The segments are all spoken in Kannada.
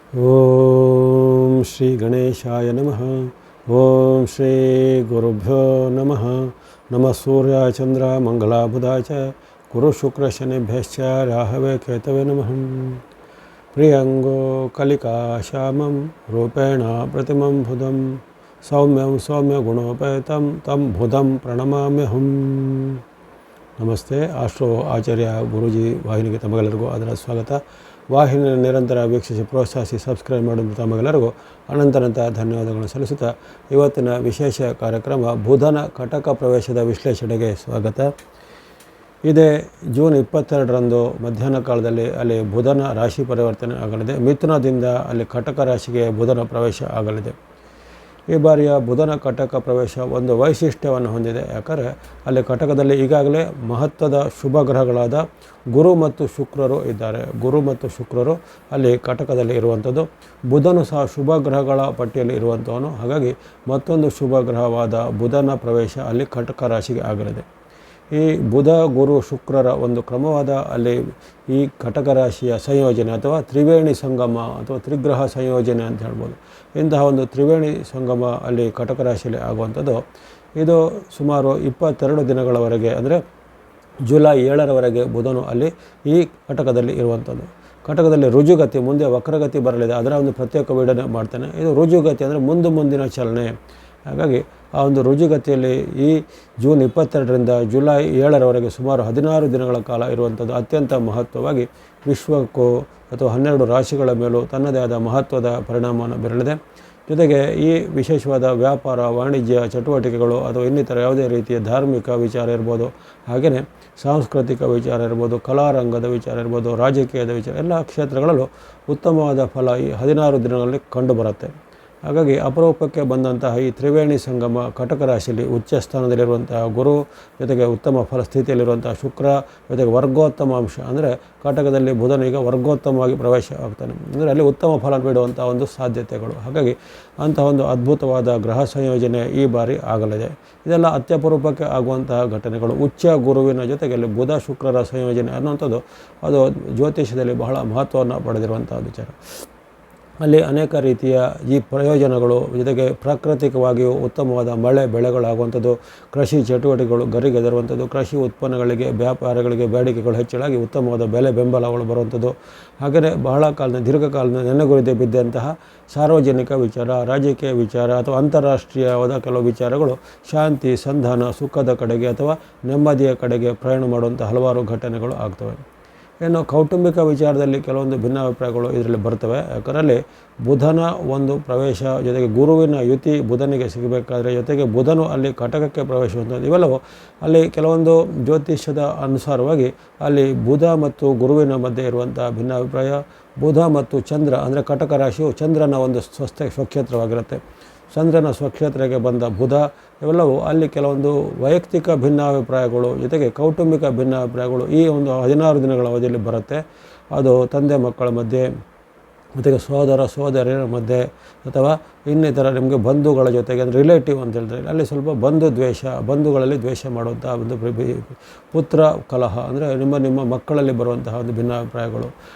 ಓಂ ಶ್ರೀ ಗಣೇಶಾಯ ನಮಃ. ಓಂ ಶ್ರೀ ಗುರುಭ್ಯೋ ನಮಃ. ನಮಃ ಸೂರ್ಯ ಚಂದ್ರ ಮಂಗಲಾಬುಧಾಯ ಚ ಗುರು ಶುಕ್ರ ಶನಿಭ್ಯಶ್ಚ ರಾಹವೇ ಕೇತವೇ ನಮಃ. ಪ್ರಿಯಂಗೋ ಕಲಿಕಾ ಶ್ಯಾಮಂ ರೂಪೇಣ ಪ್ರತಿಮಂ ಬುಧಂ ಸೌಮ್ಯಂ ಸೌಮ್ಯ ಗುಣೋಪೇತಂ ತಂ ಬುಧಂ ಪ್ರಣಮಾಮ್ಯಹಂ. ನಮಸ್ತೆ. ಆಸ್ಟ್ರೋ ಆಚಾರ್ಯ ಗುರೂಜಿ ವಾಹಿನಿಗೆ ತಮಗೆಲ್ಲರಿಗೂ ಅದರ ಸ್ವಾಗತ. ವಾಹಿನಿಯ ನಿರಂತರ ವೀಕ್ಷಿಸಿ ಪ್ರೋತ್ಸಾಹಿಸಿ ಸಬ್ಸ್ಕ್ರೈಬ್ ಮಾಡುವ ತಮಗೆಲ್ಲರಿಗೂ ಅನಂತ ಧನ್ಯವಾದಗಳನ್ನು ಸಲ್ಲಿಸುತ್ತಾ ಇವತ್ತಿನ ವಿಶೇಷ ಕಾರ್ಯಕ್ರಮ ಬುಧನ ಕಟಕ ಪ್ರವೇಶದ ವಿಶ್ಲೇಷಣೆಗೆ ಸ್ವಾಗತ. ಇದೇ ಜೂನ್ 22ರಂದು ಮಧ್ಯಾಹ್ನ ಕಾಲದಲ್ಲಿ ಅಲ್ಲಿ ಬುಧನ ರಾಶಿ ಪರಿವರ್ತನೆ ಆಗಲಿದೆ. ಮಿಥುನದಿಂದ ಅಲ್ಲಿ ಕಟಕ ರಾಶಿಗೆ ಬುಧನ ಪ್ರವೇಶ ಆಗಲಿದೆ. ಈ ಬಾರಿಯ ಬುಧನ ಕಟಕ ಪ್ರವೇಶ ಒಂದು ವೈಶಿಷ್ಟ್ಯವನ್ನು ಹೊಂದಿದೆ. ಯಾಕಂದರೆ ಅಲ್ಲಿ ಕಟಕದಲ್ಲಿ ಈಗಾಗಲೇ ಮಹತ್ವದ ಶುಭ ಗ್ರಹಗಳಾದ ಗುರು ಮತ್ತು ಶುಕ್ರರು ಇದ್ದಾರೆ. ಗುರು ಮತ್ತು ಶುಕ್ರರು ಅಲ್ಲಿ ಕಟಕದಲ್ಲಿ ಇರುವಂಥದ್ದು. ಬುಧನು ಸಹ ಶುಭ ಗ್ರಹಗಳ ಪಟ್ಟಿಯಲ್ಲಿ ಇರುವಂಥವನು. ಹಾಗಾಗಿ ಮತ್ತೊಂದು ಶುಭ ಗ್ರಹವಾದ ಬುಧನ ಪ್ರವೇಶ ಅಲ್ಲಿ ಕಟಕ ರಾಶಿಗೆ ಆಗಲಿದೆ. ಈ ಬುಧ ಗುರು ಶುಕ್ರರ ಒಂದು ಕ್ರಮವಾದ ಅಲ್ಲಿ ಈ ಕಟಕ ರಾಶಿಯ ಸಂಯೋಜನೆ ಅಥವಾ ತ್ರಿವೇಣಿ ಸಂಗಮ ಅಥವಾ ತ್ರಿಗ್ರಹ ಸಂಯೋಜನೆ ಅಂತ ಹೇಳ್ಬೋದು. ಇಂತಹ ಒಂದು ತ್ರಿವೇಣಿ ಸಂಗಮ ಅಲ್ಲಿ ಕಟಕ ರಾಶಿಯಲ್ಲಿ ಆಗುವಂಥದ್ದು. ಇದು ಸುಮಾರು 22 ದಿನಗಳವರೆಗೆ ಅಂದರೆ ಜುಲೈ 7ರವರೆಗೆ ಬುಧನು ಅಲ್ಲಿ ಈ ಕಟಕದಲ್ಲಿ ಇರುವಂಥದ್ದು. ಕಟಕದಲ್ಲಿ ರುಜುಗತಿ, ಮುಂದೆ ವಕ್ರಗತಿ ಬರಲಿದೆ. ಅದರ ಒಂದು ಪ್ರತ್ಯೇಕ ವಿಡಿಯೋನೇ ಮಾಡ್ತೇನೆ. ಇದು ರುಜುಗತಿ ಅಂದರೆ ಮುಂದಿನ ಚಲನೆ. ಹಾಗಾಗಿ ಆ ಒಂದು ರುಜುಗತಿಯಲ್ಲಿ ಈ ಜೂನ್ 22ರಿಂದ ಜುಲೈ 7ರವರೆಗೆ ಸುಮಾರು 16 ದಿನಗಳ ಕಾಲ ಇರುವಂಥದ್ದು ಅತ್ಯಂತ ಮಹತ್ವವಾಗಿ ವಿಶ್ವಕ್ಕೂ ಅಥವಾ 12 ರಾಶಿಗಳ ಮೇಲೂ ತನ್ನದೇ ಆದ ಮಹತ್ವದ ಪರಿಣಾಮವನ್ನು ಬೀರಲಿದೆ. ಜೊತೆಗೆ ಈ ವಿಶೇಷವಾದ ವ್ಯಾಪಾರ ವಾಣಿಜ್ಯ ಚಟುವಟಿಕೆಗಳು ಅಥವಾ ಇನ್ನಿತರ ಯಾವುದೇ ರೀತಿಯ ಧಾರ್ಮಿಕ ವಿಚಾರ ಇರ್ಬೋದು, ಹಾಗೆಯೇ ಸಾಂಸ್ಕೃತಿಕ ವಿಚಾರ ಇರ್ಬೋದು, ಕಲಾರಂಗದ ವಿಚಾರ ಇರ್ಬೋದು, ರಾಜಕೀಯದ ವಿಚಾರ, ಎಲ್ಲ ಕ್ಷೇತ್ರಗಳಲ್ಲೂ ಉತ್ತಮವಾದ ಫಲ ಈ 16 ದಿನಗಳಲ್ಲಿ ಕಂಡುಬರುತ್ತೆ. ಹಾಗಾಗಿ ಅಪರೂಪಕ್ಕೆ ಬಂದಂತಹ ಈ ತ್ರಿವೇಣಿ ಸಂಗಮ ಕಟಕ ರಾಶಿಯಲ್ಲಿ ಉಚ್ಚ ಸ್ಥಾನದಲ್ಲಿರುವಂತಹ ಗುರು ಜೊತೆಗೆ ಉತ್ತಮ ಫಲಸ್ಥಿತಿಯಲ್ಲಿರುವಂತಹ ಶುಕ್ರ ಜೊತೆಗೆ ವರ್ಗೋತ್ತಮ ಅಂಶ ಅಂದರೆ ಕಟಕದಲ್ಲಿ ಬುಧನೀಗ ವರ್ಗೋತ್ತಮವಾಗಿ ಪ್ರವೇಶ ಆಗ್ತಾನೆ. ಅಂದರೆ ಅಲ್ಲಿ ಉತ್ತಮ ಫಲ ನೀಡುವಂಥ ಒಂದು ಸಾಧ್ಯತೆಗಳು. ಹಾಗಾಗಿ ಅಂತಹ ಒಂದು ಅದ್ಭುತವಾದ ಗ್ರಹ ಸಂಯೋಜನೆ ಈ ಬಾರಿ ಆಗಲಿದೆ. ಇದೆಲ್ಲ ಅತ್ಯಪರೂಪಕ್ಕೆ ಆಗುವಂತಹ ಘಟನೆಗಳು. ಉಚ್ಚ ಗುರುವಿನ ಜೊತೆಗೆ ಅಲ್ಲಿ ಬುಧ ಶುಕ್ರರ ಸಂಯೋಜನೆ ಅನ್ನುವಂಥದ್ದು ಅದು ಜ್ಯೋತಿಷ್ಯದಲ್ಲಿ ಬಹಳ ಮಹತ್ವವನ್ನು ಪಡೆದಿರುವಂತಹ ವಿಚಾರ. ಅಲ್ಲಿ ಅನೇಕ ರೀತಿಯ ಈ ಪ್ರಯೋಜನಗಳು ಜೊತೆಗೆ ಪ್ರಾಕೃತಿಕವಾಗಿಯೂ ಉತ್ತಮವಾದ ಮಳೆ ಬೆಳೆಗಳಾಗುವಂಥದ್ದು, ಕೃಷಿ ಚಟುವಟಿಕೆಗಳು ಗರಿಗೆದರುವಂಥದ್ದು, ಕೃಷಿ ಉತ್ಪನ್ನಗಳಿಗೆ ವ್ಯಾಪಾರಗಳಿಗೆ ಬೇಡಿಕೆಗಳು ಹೆಚ್ಚಳಾಗಿ ಉತ್ತಮವಾದ ಬೆಲೆ ಬೆಂಬಲಗಳು ಬರುವಂಥದ್ದು, ಹಾಗೆಯೇ ಬಹಳ ಕಾಲದ ದೀರ್ಘಕಾಲದ ನೆನೆಗುರಿದೆ ಬಿದ್ದಂತಹ ಸಾರ್ವಜನಿಕ ವಿಚಾರ, ರಾಜಕೀಯ ವಿಚಾರ ಅಥವಾ ಅಂತಾರಾಷ್ಟ್ರೀಯವಾದ ಕೆಲವು ವಿಚಾರಗಳು ಶಾಂತಿ ಸಂಧಾನ ಸುಖದ ಕಡೆಗೆ ಅಥವಾ ನೆಮ್ಮದಿಯ ಕಡೆಗೆ ಪ್ರಯಾಣ ಮಾಡುವಂಥ ಹಲವಾರು ಘಟನೆಗಳು ಆಗ್ತವೆ. ಇನ್ನು ಕೌಟುಂಬಿಕ ವಿಚಾರದಲ್ಲಿ ಕೆಲವೊಂದು ಭಿನ್ನಾಭಿಪ್ರಾಯಗಳು ಇದರಲ್ಲಿ ಬರ್ತವೆ. ಯಾಕಂದರೆ ಬುಧನ ಒಂದು ಪ್ರವೇಶ ಜೊತೆಗೆ ಗುರುವಿನ ಯುತಿ ಬುಧನಿಗೆ ಸಿಗಬೇಕಾದ್ರೆ ಜೊತೆಗೆ ಬುಧನು ಅಲ್ಲಿ ಕಟಕಕ್ಕೆ ಪ್ರವೇಶಿಸುವಂಥದ್ದು ಇವೆಲ್ಲವೂ ಅಲ್ಲಿ ಕೆಲವೊಂದು ಜ್ಯೋತಿಷ್ಯದ ಅನುಸಾರವಾಗಿ ಅಲ್ಲಿ ಬುಧ ಮತ್ತು ಗುರುವಿನ ಮಧ್ಯೆ ಇರುವಂಥ ಭಿನ್ನಾಭಿಪ್ರಾಯ. ಬುಧ ಮತ್ತು ಚಂದ್ರ ಅಂದರೆ ಕಟಕ ರಾಶಿಯು ಚಂದ್ರನ ಒಂದು ಸ್ವಕ್ಷೇತ್ರವಾಗಿರುತ್ತೆ. ಚಂದ್ರನ ಸ್ವಕ್ಷೇತ್ರಕ್ಕೆ ಬಂದ ಬುಧ ಇವೆಲ್ಲವೂ ಅಲ್ಲಿ ಕೆಲವೊಂದು ವೈಯಕ್ತಿಕ ಭಿನ್ನಾಭಿಪ್ರಾಯಗಳು ಜೊತೆಗೆ ಕೌಟುಂಬಿಕ ಭಿನ್ನಾಭಿಪ್ರಾಯಗಳು ಈ ಒಂದು 16 ದಿನಗಳ ಅವಧಿಯಲ್ಲಿ ಬರುತ್ತೆ. ಅದು ತಂದೆ ಮಕ್ಕಳ ಮಧ್ಯೆ ಜೊತೆಗೆ ಸೋದರ ಸೋದರಿಯರ ಮಧ್ಯೆ ಅಥವಾ ಇನ್ನಿತರ ನಿಮಗೆ ಬಂಧುಗಳ ಜೊತೆಗೆ ಅಂದರೆ ರಿಲೇಟಿವ್ ಅಂತ ಹೇಳಿದ್ರೆ ಅಲ್ಲಿ ಸ್ವಲ್ಪ ಬಂಧುಗಳಲ್ಲಿ ದ್ವೇಷ ಮಾಡುವಂಥ ಒಂದು ಪುತ್ರ ಕಲಹ ಅಂದರೆ ನಿಮ್ಮ ಮಕ್ಕಳಲ್ಲಿ ಬರುವಂತಹ ಒಂದು ಭಿನ್ನಾಭಿಪ್ರಾಯಗಳು.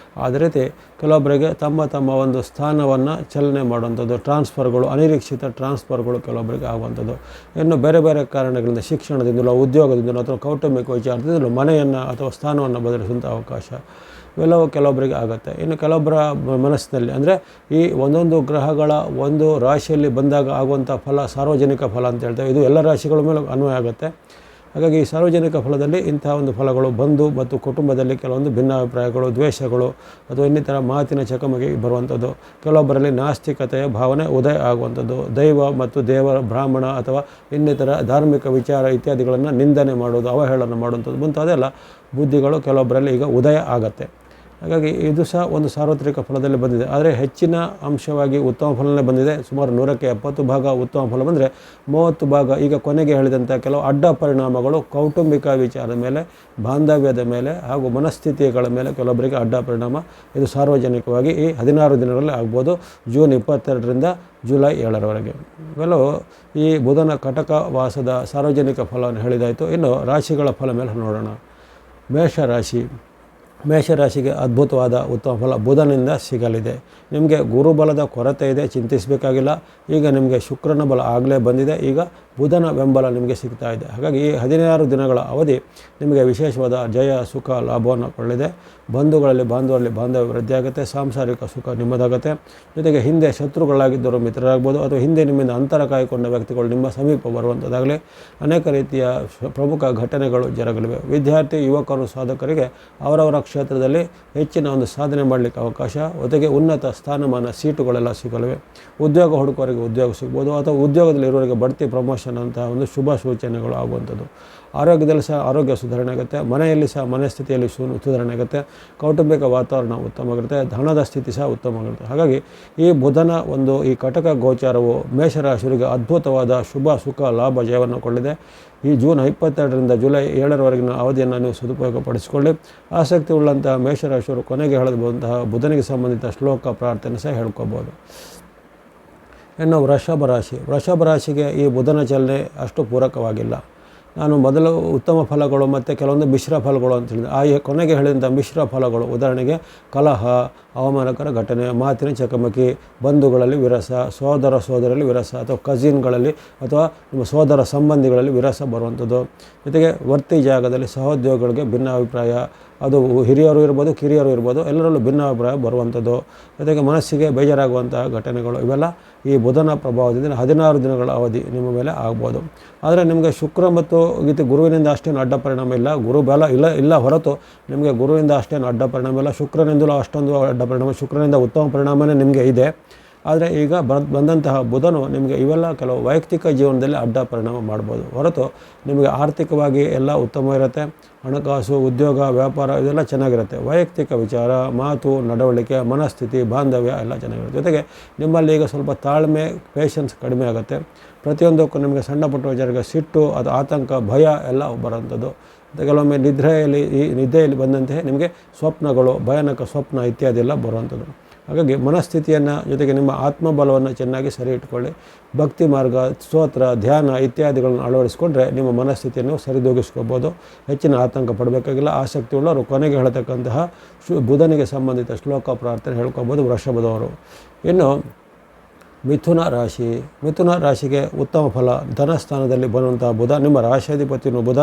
ಅದೇ ರೀತಿ ಕೆಲವೊಬ್ಬರಿಗೆ ತಮ್ಮ ಒಂದು ಸ್ಥಾನವನ್ನು ಚಲನೆ ಮಾಡುವಂಥದ್ದು, ಟ್ರಾನ್ಸ್ಫರ್ಗಳು, ಅನಿರೀಕ್ಷಿತ ಟ್ರಾನ್ಸ್ಫರ್ಗಳು ಕೆಲವೊಬ್ಬರಿಗೆ ಆಗುವಂಥದ್ದು. ಇನ್ನು ಬೇರೆ ಬೇರೆ ಕಾರಣಗಳಿಂದ ಶಿಕ್ಷಣದಿಂದಲೋ ಉದ್ಯೋಗದಿಂದಲೋ ಅಥವಾ ಕೌಟುಂಬಿಕ ವಿಚಾರದಿಂದಲೋ ಮನೆಯನ್ನು ಅಥವಾ ಸ್ಥಾನವನ್ನು ಬದಲಿಸುವಂಥ ಅವಕಾಶ ಇವೆಲ್ಲವೂ ಕೆಲವೊಬ್ಬರಿಗೆ ಆಗುತ್ತೆ. ಇನ್ನು ಕೆಲವೊಬ್ಬರ ಮನಸ್ಸಿನಲ್ಲಿ ಅಂದರೆ ಈ ಒಂದೊಂದು ಗ್ರಹಗಳ ಒಂದು ರಾಶಿಯಲ್ಲಿ ಬಂದಾಗ ಆಗುವಂಥ ಫಲ ಸಾರ್ವಜನಿಕ ಫಲ ಅಂತ ಹೇಳ್ತೇವೆ. ಇದು ಎಲ್ಲ ರಾಶಿಗಳ ಮೇಲೆ ಅನ್ವಯ ಆಗುತ್ತೆ. ಹಾಗಾಗಿ ಈ ಸಾರ್ವಜನಿಕ ಫಲದಲ್ಲಿ ಇಂಥ ಒಂದು ಫಲಗಳು ಬಂಧು ಮತ್ತು ಕುಟುಂಬದಲ್ಲಿ ಕೆಲವೊಂದು ಭಿನ್ನಾಭಿಪ್ರಾಯಗಳು, ದ್ವೇಷಗಳು ಅಥವಾ ಇನ್ನಿತರ ಮಾತಿನ ಚಕಮಕಿ ಬರುವಂಥದ್ದು, ಕೆಲವೊಬ್ಬರಲ್ಲಿ ನಾಸ್ತಿಕತೆಯ ಭಾವನೆ ಉದಯ ಆಗುವಂಥದ್ದು, ದೈವ ಮತ್ತು ದೇವರ ಬ್ರಾಹ್ಮಣ ಅಥವಾ ಇನ್ನಿತರ ಧಾರ್ಮಿಕ ವಿಚಾರ ಇತ್ಯಾದಿಗಳನ್ನು ನಿಂದನೆ ಮಾಡೋದು, ಅವಹೇಳನ ಮಾಡುವಂಥದ್ದು ಮುಂತಾದೆಲ್ಲ ಬುದ್ಧಿಗಳು ಕೆಲವೊಬ್ಬರಲ್ಲಿ ಈಗ ಉದಯ ಆಗತ್ತೆ. ಹಾಗಾಗಿ ಇದು ಸಹ ಒಂದು ಸಾರ್ವತ್ರಿಕ ಫಲದಲ್ಲಿ ಬಂದಿದೆ. ಆದರೆ ಹೆಚ್ಚಿನ ಅಂಶವಾಗಿ ಉತ್ತಮ ಫಲನೇ ಬಂದಿದೆ. ಸುಮಾರು 100ಕ್ಕೆ 70 ಭಾಗ ಉತ್ತಮ ಫಲ ಬಂದರೆ 30 ಭಾಗ ಈಗ ಕೊನೆಗೆ ಹೇಳಿದಂಥ ಕೆಲವು ಅಡ್ಡ ಪರಿಣಾಮಗಳು ಕೌಟುಂಬಿಕ ವಿಚಾರದ ಮೇಲೆ, ಬಾಂಧವ್ಯದ ಮೇಲೆ ಹಾಗೂ ಮನಸ್ಥಿತಿಗಳ ಮೇಲೆ ಕೆಲವೊಬ್ಬರಿಗೆ ಅಡ್ಡ ಪರಿಣಾಮ ಇದು ಸಾರ್ವಜನಿಕವಾಗಿ ಈ 16 ದಿನಗಳಲ್ಲಿ ಆಗ್ಬೋದು. ಜೂನ್ 22ರಿಂದ ಜುಲೈ 7ರವರೆಗೆ ಇವೆಲ್ಲವೂ ಈ ಬುಧನ ಕಟಕ ವಾಸದ ಸಾರ್ವಜನಿಕ ಫಲವನ್ನು ಹೇಳಿದಾಯಿತು. ಇನ್ನು ರಾಶಿಗಳ ಫಲ ಮೇಲೆ ನೋಡೋಣ. ಮೇಷರಾಶಿ ಮೇಷರಾಶಿಗೆ ಅದ್ಭುತವಾದ ಉತ್ತಮ ಫಲ ಬುಧನಿಂದ ಸಿಗಲಿದೆ. ನಿಮಗೆ ಗುರುಬಲದ ಕೊರತೆ ಇದೆ, ಚಿಂತಿಸಬೇಕಾಗಿಲ್ಲ. ಈಗ ನಿಮಗೆ ಶುಕ್ರನ ಬಲ ಆಗಲೇ ಬಂದಿದೆ, ಈಗ ಬುಧನ ಬೆಂಬಲ ನಿಮಗೆ ಸಿಗ್ತಾ ಇದೆ. ಹಾಗಾಗಿ ಈ 16 ದಿನಗಳ ಅವಧಿ ನಿಮಗೆ ವಿಶೇಷವಾದ ಜಯ, ಸುಖ, ಲಾಭವನ್ನು ಕೊಳ್ಳಿದೆ. ಬಾಂಧವರಲ್ಲಿ ಬಾಂಧವ್ಯ ವೃದ್ಧಿ ಆಗುತ್ತೆ. ಸಾಂಸಾರಿಕ ಸುಖ ನಿಮ್ಮದಾಗುತ್ತೆ. ಜೊತೆಗೆ ಹಿಂದೆ ಶತ್ರುಗಳಾಗಿದ್ದರು ಮಿತ್ರರಾಗ್ಬೋದು, ಅಥವಾ ಹಿಂದೆ ನಿಮ್ಮಿಂದ ಅಂತರ ಕಾಯ್ಕೊಂಡ ವ್ಯಕ್ತಿಗಳು ನಿಮ್ಮ ಸಮೀಪ ಬರುವಂಥದ್ದಾಗಲಿ ಅನೇಕ ರೀತಿಯ ಪ್ರಮುಖ ಘಟನೆಗಳು ಜರಗಲಿವೆ. ವಿದ್ಯಾರ್ಥಿ, ಯುವಕರು, ಸಾಧಕರಿಗೆ ಅವರವರ ಕ್ಷೇತ್ರದಲ್ಲಿ ಹೆಚ್ಚಿನ ಒಂದು ಸಾಧನೆ ಮಾಡಲಿಕ್ಕೆ ಅವಕಾಶ, ಜೊತೆಗೆ ಉನ್ನತ ಸ್ಥಾನಮಾನ ಸೀಟುಗಳೆಲ್ಲ ಸಿಗಲಿವೆ. ಉದ್ಯೋಗ ಹುಡುಕೋರಿಗೆ ಉದ್ಯೋಗ ಸಿಗ್ಬೋದು, ಅಥವಾ ಉದ್ಯೋಗದಲ್ಲಿ ಇರೋರಿಗೆ ಬಡ್ತಿ, ಪ್ರಮೋಷನ್ ಅಂತಹ ಒಂದು ಶುಭ ಸೂಚನೆಗಳು ಆಗುವಂಥದ್ದು. ಆರೋಗ್ಯದಲ್ಲಿ ಸಹ ಆರೋಗ್ಯ ಸುಧಾರಣೆ ಆಗುತ್ತೆ. ಮನೆಯಲ್ಲಿ ಸಹ ಮನಸ್ಥಿತಿಯಲ್ಲಿ ಸುಧಾರಣೆ ಆಗುತ್ತೆ. ಕೌಟುಂಬಿಕ ವಾತಾವರಣ ಉತ್ತಮವಾಗಿರುತ್ತೆ. ಹಣದ ಸ್ಥಿತಿ ಸಹ ಉತ್ತಮವಾಗಿರುತ್ತೆ. ಹಾಗಾಗಿ ಈ ಬುಧನ ಒಂದು ಈ ಕಟಕ ಗೋಚಾರವು ಮೇಷರಾಶಿಯವರಿಗೆ ಅದ್ಭುತವಾದ ಶುಭ, ಸುಖ, ಲಾಭ, ಜಯವನ್ನು ಕೊಂಡಿದೆ. ಈ ಜೂನ್ 22ರಿಂದ ಜುಲೈ 7ರವರೆಗಿನ ಅವಧಿಯನ್ನು ನೀವು ಸದುಪಯೋಗಪಡಿಸಿಕೊಳ್ಳಿ. ಆಸಕ್ತಿ ಉಳ್ಳಂತಹ ಮೇಷರಾಶಿಯವರು ಕೊನೆಗೆ ಹೇಳಬಹುದಂತಹ ಬುಧನಿಗೆ ಸಂಬಂಧಿತ ಶ್ಲೋಕ, ಪ್ರಾರ್ಥನೆ ಸಹ ಹೇಳ್ಕೋಬೋದು. ಇನ್ನು ವೃಷಭ ರಾಶಿಗೆ ಈ ಬುಧನ ಚಲನೆ ಅಷ್ಟು ಪೂರಕವಾಗಿಲ್ಲ. ನಾನು ಮೊದಲು ಉತ್ತಮ ಫಲಗಳು ಮತ್ತು ಕೆಲವೊಂದು ಮಿಶ್ರ ಫಲಗಳು ಅಂತ ಹೇಳಿದೆ. ಕೊನೆಗೆ ಹೇಳಿದಂಥ ಮಿಶ್ರ ಫಲಗಳು, ಉದಾಹರಣೆಗೆ ಅವಮಾನಕರ ಘಟನೆ, ಮಾತಿನ ಚಕಮಕಿ, ಬಂಧುಗಳಲ್ಲಿ ವಿರಸ, ಸೋದರಲ್ಲಿ ವಿರಸ, ಅಥವಾ ಕಸಿನ್ಗಳಲ್ಲಿ ಅಥವಾ ನಿಮ್ಮ ಸೋದರ ಸಂಬಂಧಿಗಳಲ್ಲಿ ವಿರಸ ಬರುವಂಥದ್ದು. ಜೊತೆಗೆ ವರ್ತಿ ಜಾಗದಲ್ಲಿ ಸಹೋದ್ಯೋಗಿಗಳಿಗೆ ಭಿನ್ನಾಭಿಪ್ರಾಯ, ಅದು ಹಿರಿಯರು ಇರ್ಬೋದು, ಕಿರಿಯರು ಇರ್ಬೋದು, ಎಲ್ಲರಲ್ಲೂ ಭಿನ್ನಾಭಿಪ್ರಾಯ ಬರುವಂಥದ್ದು. ಜೊತೆಗೆ ಮನಸ್ಸಿಗೆ ಬೇಜಾರಾಗುವಂತಹ ಘಟನೆಗಳು, ಇವೆಲ್ಲ ಈ ಬುಧನ ಪ್ರಭಾವದಿಂದ 16 ದಿನಗಳ ಅವಧಿ ನಿಮ್ಮ ಮೇಲೆ ಆಗ್ಬೋದು. ಆದರೆ ನಿಮಗೆ ಶುಕ್ರ ಮತ್ತು ಗುರುವಿನಿಂದ ಅಷ್ಟೇನು ಅಡ್ಡ ಪರಿಣಾಮ ಇಲ್ಲ. ಗುರು ಬಲ ಇಲ್ಲ ಹೊರತು ನಿಮಗೆ ಗುರುವಿನಿಂದ ಅಷ್ಟೇನು ಅಡ್ಡ ಪರಿಣಾಮ ಇಲ್ಲ. ಶುಕ್ರನಿಂದಲೂ ಅಷ್ಟೊಂದು ಅಡ್ಡ ಪರಿಣಾಮ, ಶುಕ್ರನಿಂದ ಉತ್ತಮ ಪರಿಣಾಮನೇ ನಿಮಗೆ ಇದೆ. ಆದರೆ ಈಗ ಬಂದಂತಹ ಬುಧನು ನಿಮಗೆ ಇವೆಲ್ಲ ಕೆಲವು ವೈಯಕ್ತಿಕ ಜೀವನದಲ್ಲಿ ಅಡ್ಡ ಪರಿಣಾಮ ಮಾಡ್ಬೋದು ಹೊರತು ನಿಮಗೆ ಆರ್ಥಿಕವಾಗಿ ಎಲ್ಲ ಉತ್ತಮ ಇರುತ್ತೆ. ಹಣಕಾಸು, ಉದ್ಯೋಗ, ವ್ಯಾಪಾರ ಇದೆಲ್ಲ ಚೆನ್ನಾಗಿರುತ್ತೆ. ವೈಯಕ್ತಿಕ ವಿಚಾರ, ಮಾತು, ನಡವಳಿಕೆ, ಮನಸ್ಥಿತಿ, ಬಾಂಧವ್ಯ ಎಲ್ಲ ಚೆನ್ನಾಗಿರುತ್ತೆ. ಜೊತೆಗೆ ನಿಮ್ಮಲ್ಲಿ ಈಗ ಸ್ವಲ್ಪ ತಾಳ್ಮೆ, ಪೇಷನ್ಸ್ ಕಡಿಮೆ ಆಗುತ್ತೆ. ಪ್ರತಿಯೊಂದಕ್ಕೂ ನಿಮಗೆ ಸಣ್ಣ ಪುಟ್ಟ ವಿಚಾರಕ್ಕೆ ಸಿಟ್ಟು, ಅದು ಆತಂಕ, ಭಯ ಎಲ್ಲ ಬರೋಂಥದ್ದು. ಕೆಲವೊಮ್ಮೆ ನಿದ್ದೆಯಲ್ಲಿ ಬಂದಂತೆ ನಿಮಗೆ ಸ್ವಪ್ನಗಳು, ಭಯಾನಕ ಸ್ವಪ್ನ ಇತ್ಯಾದಿ ಎಲ್ಲ ಬರುವಂಥದ್ದು. ಹಾಗಾಗಿ ಮನಸ್ಥಿತಿಯನ್ನು, ಜೊತೆಗೆ ನಿಮ್ಮ ಆತ್ಮಬಲವನ್ನು ಚೆನ್ನಾಗಿ ಸರಿ ಇಟ್ಕೊಳ್ಳಿ. ಭಕ್ತಿ ಮಾರ್ಗ, ಸ್ತೋತ್ರ, ಧ್ಯಾನ ಇತ್ಯಾದಿಗಳನ್ನು ಅಳವಡಿಸ್ಕೊಂಡ್ರೆ ನಿಮ್ಮ ಮನಸ್ಥಿತಿಯನ್ನು ಸರಿದೂಗಿಸ್ಕೋಬೋದು. ಹೆಚ್ಚಿನ ಆತಂಕ ಪಡಬೇಕಾಗಿಲ್ಲ. ಆಸಕ್ತಿ ಉಳ್ಳವರು ಕೊನೆಗೆ ಹೇಳತಕ್ಕಂತಹ ಬುಧನಿಗೆ ಸಂಬಂಧಿತ ಶ್ಲೋಕ, ಪ್ರಾರ್ಥನೆ ಹೇಳ್ಕೊಬೋದು ವೃಷಭದವರು. ಇನ್ನು ಮಿಥುನ ರಾಶಿಗೆ ಉತ್ತಮ ಫಲ, ಧನಸ್ಥಾನದಲ್ಲಿ ಬರುವಂತಹ ಬುಧ, ನಿಮ್ಮ ರಾಶಿಯಾಧಿಪತಿಯೂ ಬುಧ.